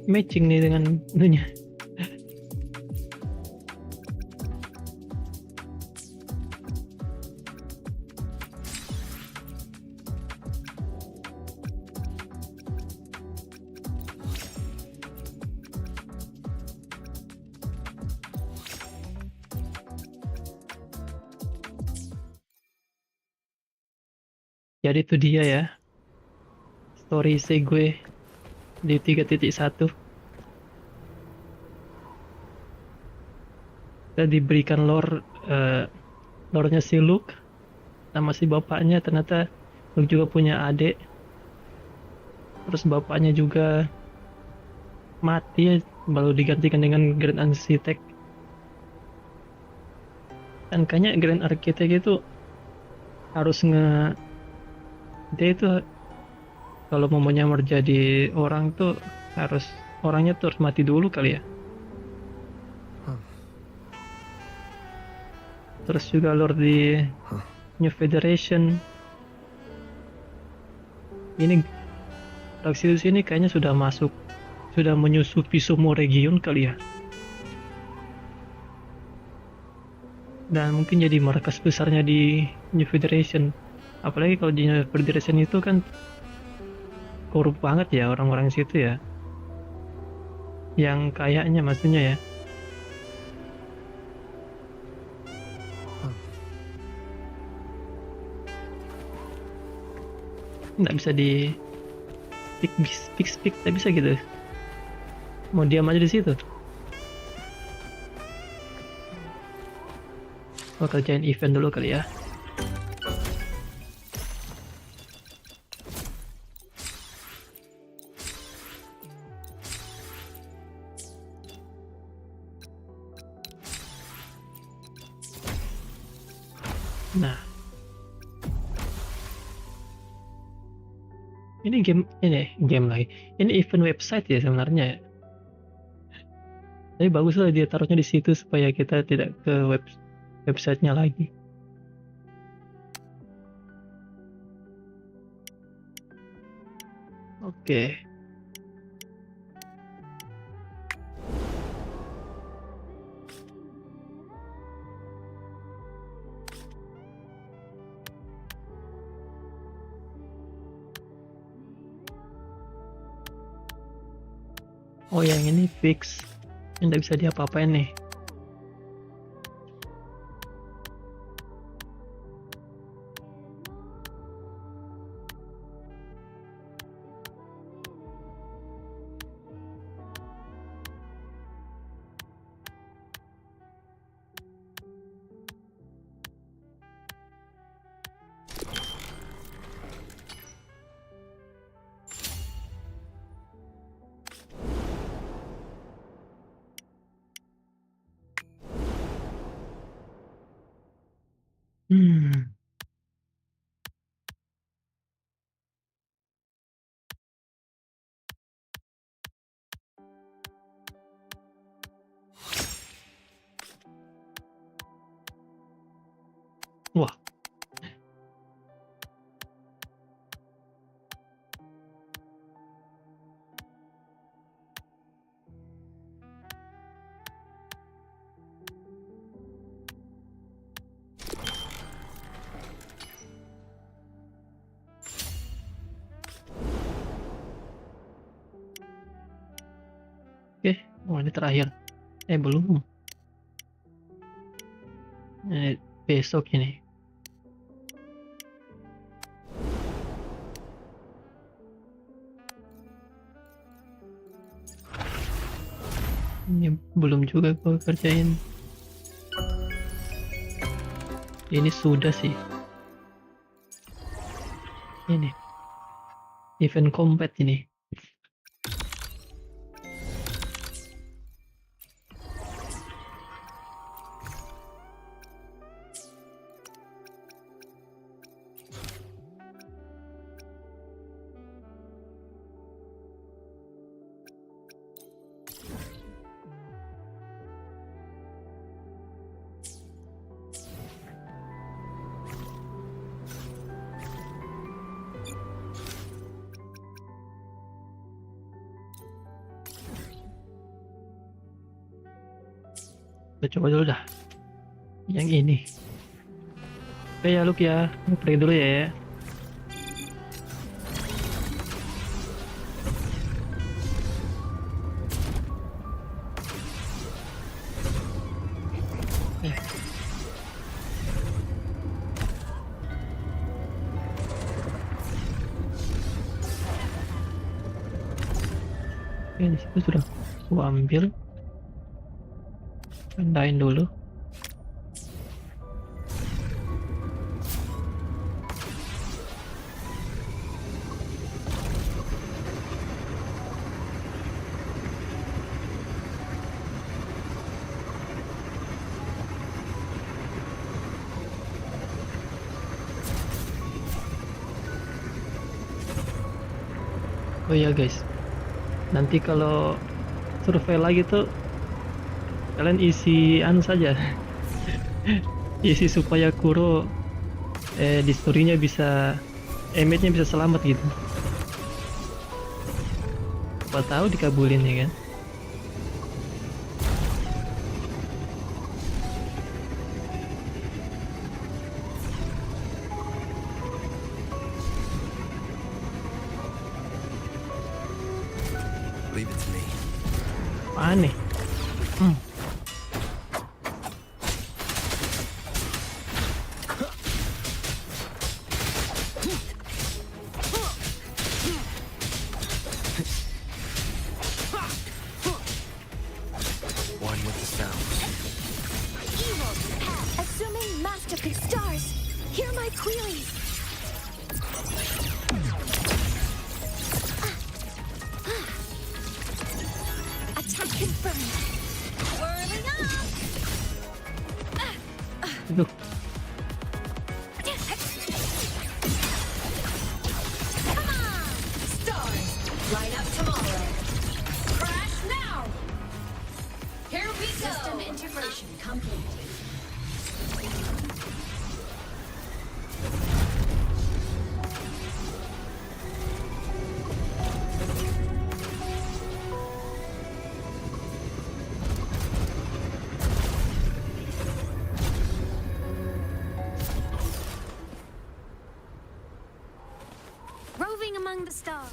Matching nih dengan ininya. Jadi itu dia ya, story gue di 3.1. Kita diberikan lore-nya si Luuk sama si bapaknya. Ternyata Luuk juga punya adik, terus bapaknya juga mati baru digantikan dengan Grand Architect. Dan kayaknya Grand Architect itu harus dia itu kalau mau menyamar jadi orang tuh orangnya tuh harus mati dulu kali ya. Terus juga lore di New Federation ini, Praxis ini kayaknya sudah menyusupi semua region kali ya, dan mungkin jadi markas besarnya di New Federation. Apalagi kalau di New Federation itu kan korup banget ya orang-orang situ ya, yang kayaknya maksudnya ya. Nggak bisa di speak nggak bisa gitu, mau diam aja di situ. Kerjain event dulu kali ya. Nah, ini game lagi. Ini event website ya sebenarnya ya. Tapi bagus lah dia taruhnya di situ supaya kita tidak ke websitenya lagi. Oke. Oh yang ini fix, yang nggak bisa diapa-apain nih. Hmm. Wah. Oke, oh ini terakhir. Belum. Besok ini. Ini belum juga gue kerjain. Ini sudah sih. Ini. Event combat ini. Kita coba dulu dah. Yang ini. Oke ya Luuk ya. Gue pergi dulu ya. Oke, di situ sudah gua ambil. Pindahin dulu. Oh iya guys, nanti kalau survei lagi tuh kalian isi anu saja. Isi supaya Kuro di story-nya bisa image-nya bisa selamat gitu. Siapa tahu dikabulin ya kan. Leave it to me. Aneh. One with the sound. Assuming masterpiece stars, hear my queries. Attack confirmed. Whirling up. Aduh. Come on, stars, light up tomorrow. Crash now. Here we go. System integration complete. Roving among the stars.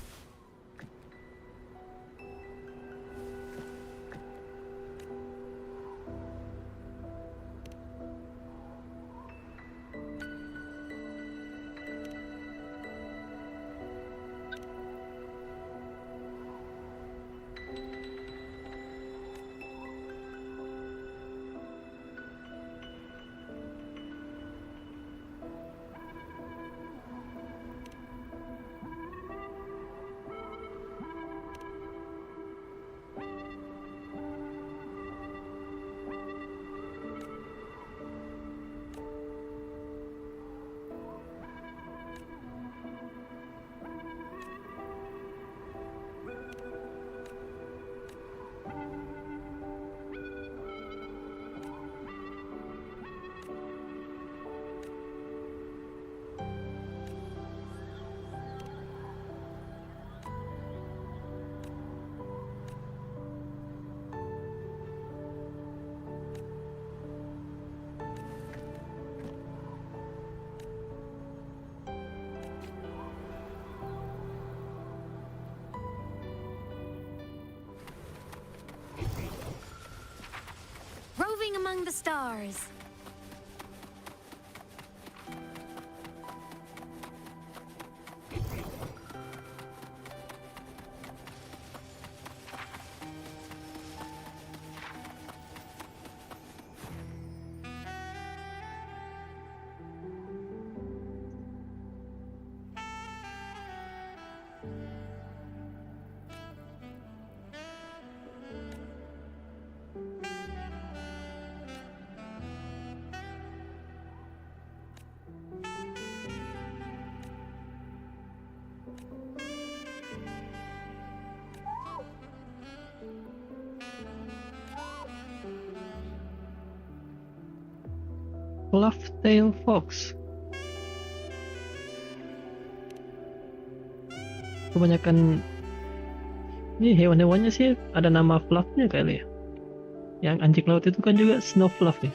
the stars. Fluff-tail fox. Kebanyakan ini hewan-hewannya sih ada nama fluffnya kali ya. Yang anjing laut itu kan juga snow fluff ya.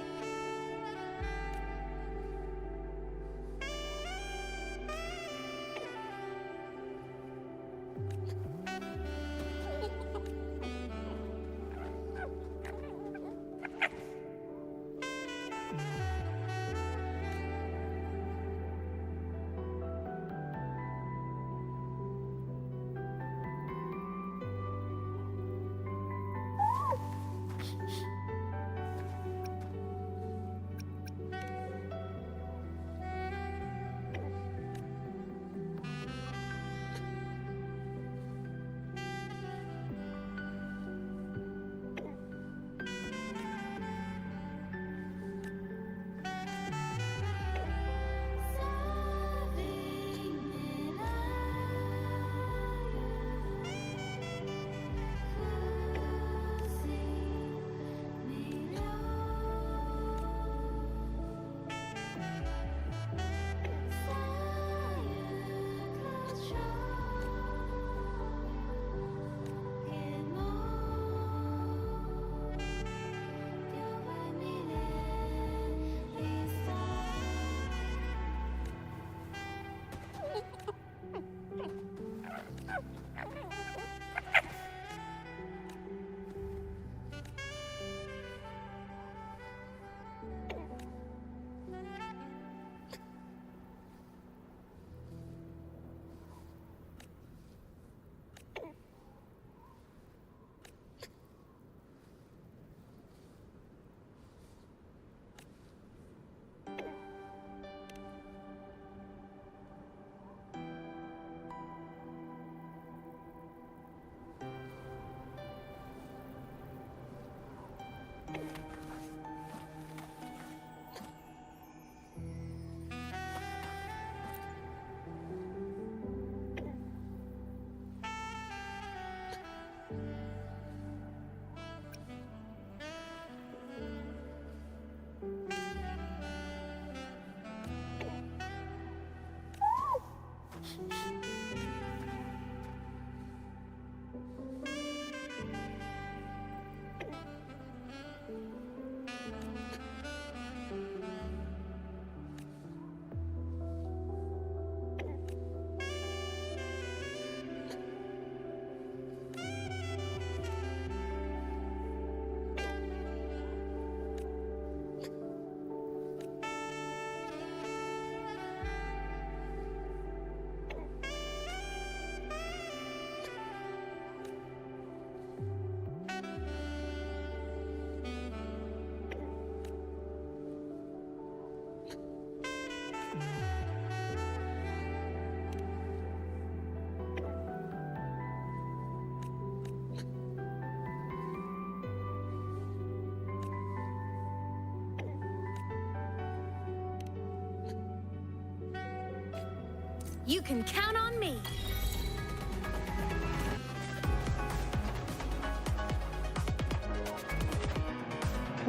You can count on me.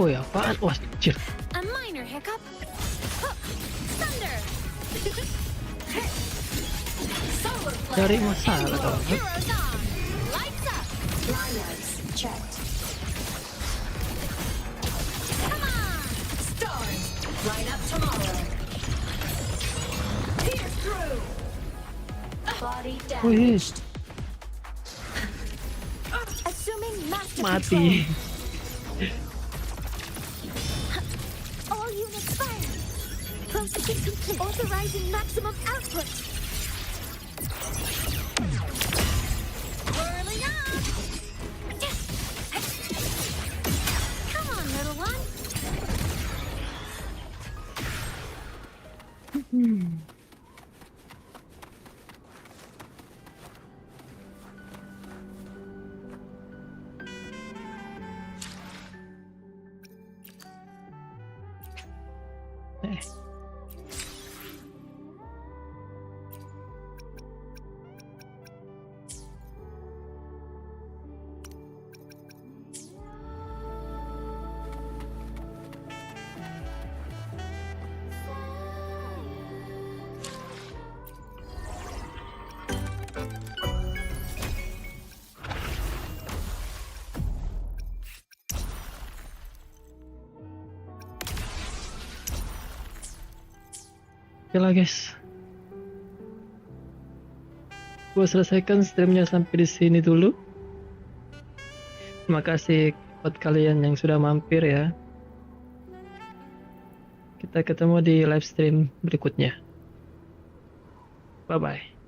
Woi, apaan? Wah, anjir. A minor hiccup. Huh, thunder. Solar flare. Dari masalah kalau Heroes on. Lights up. Flyers checked. Come on. Stars light up tomorrow. Pierce through. Body Wih, damaged. Assuming master mati. control. Mission complete. Authorizing maximum output. Whirling up. Come on, little one. Oke lah guys, gue selesaikan streamnya sampai di sini dulu. Terima kasih buat kalian yang sudah mampir ya. Kita ketemu di live stream berikutnya. Bye bye.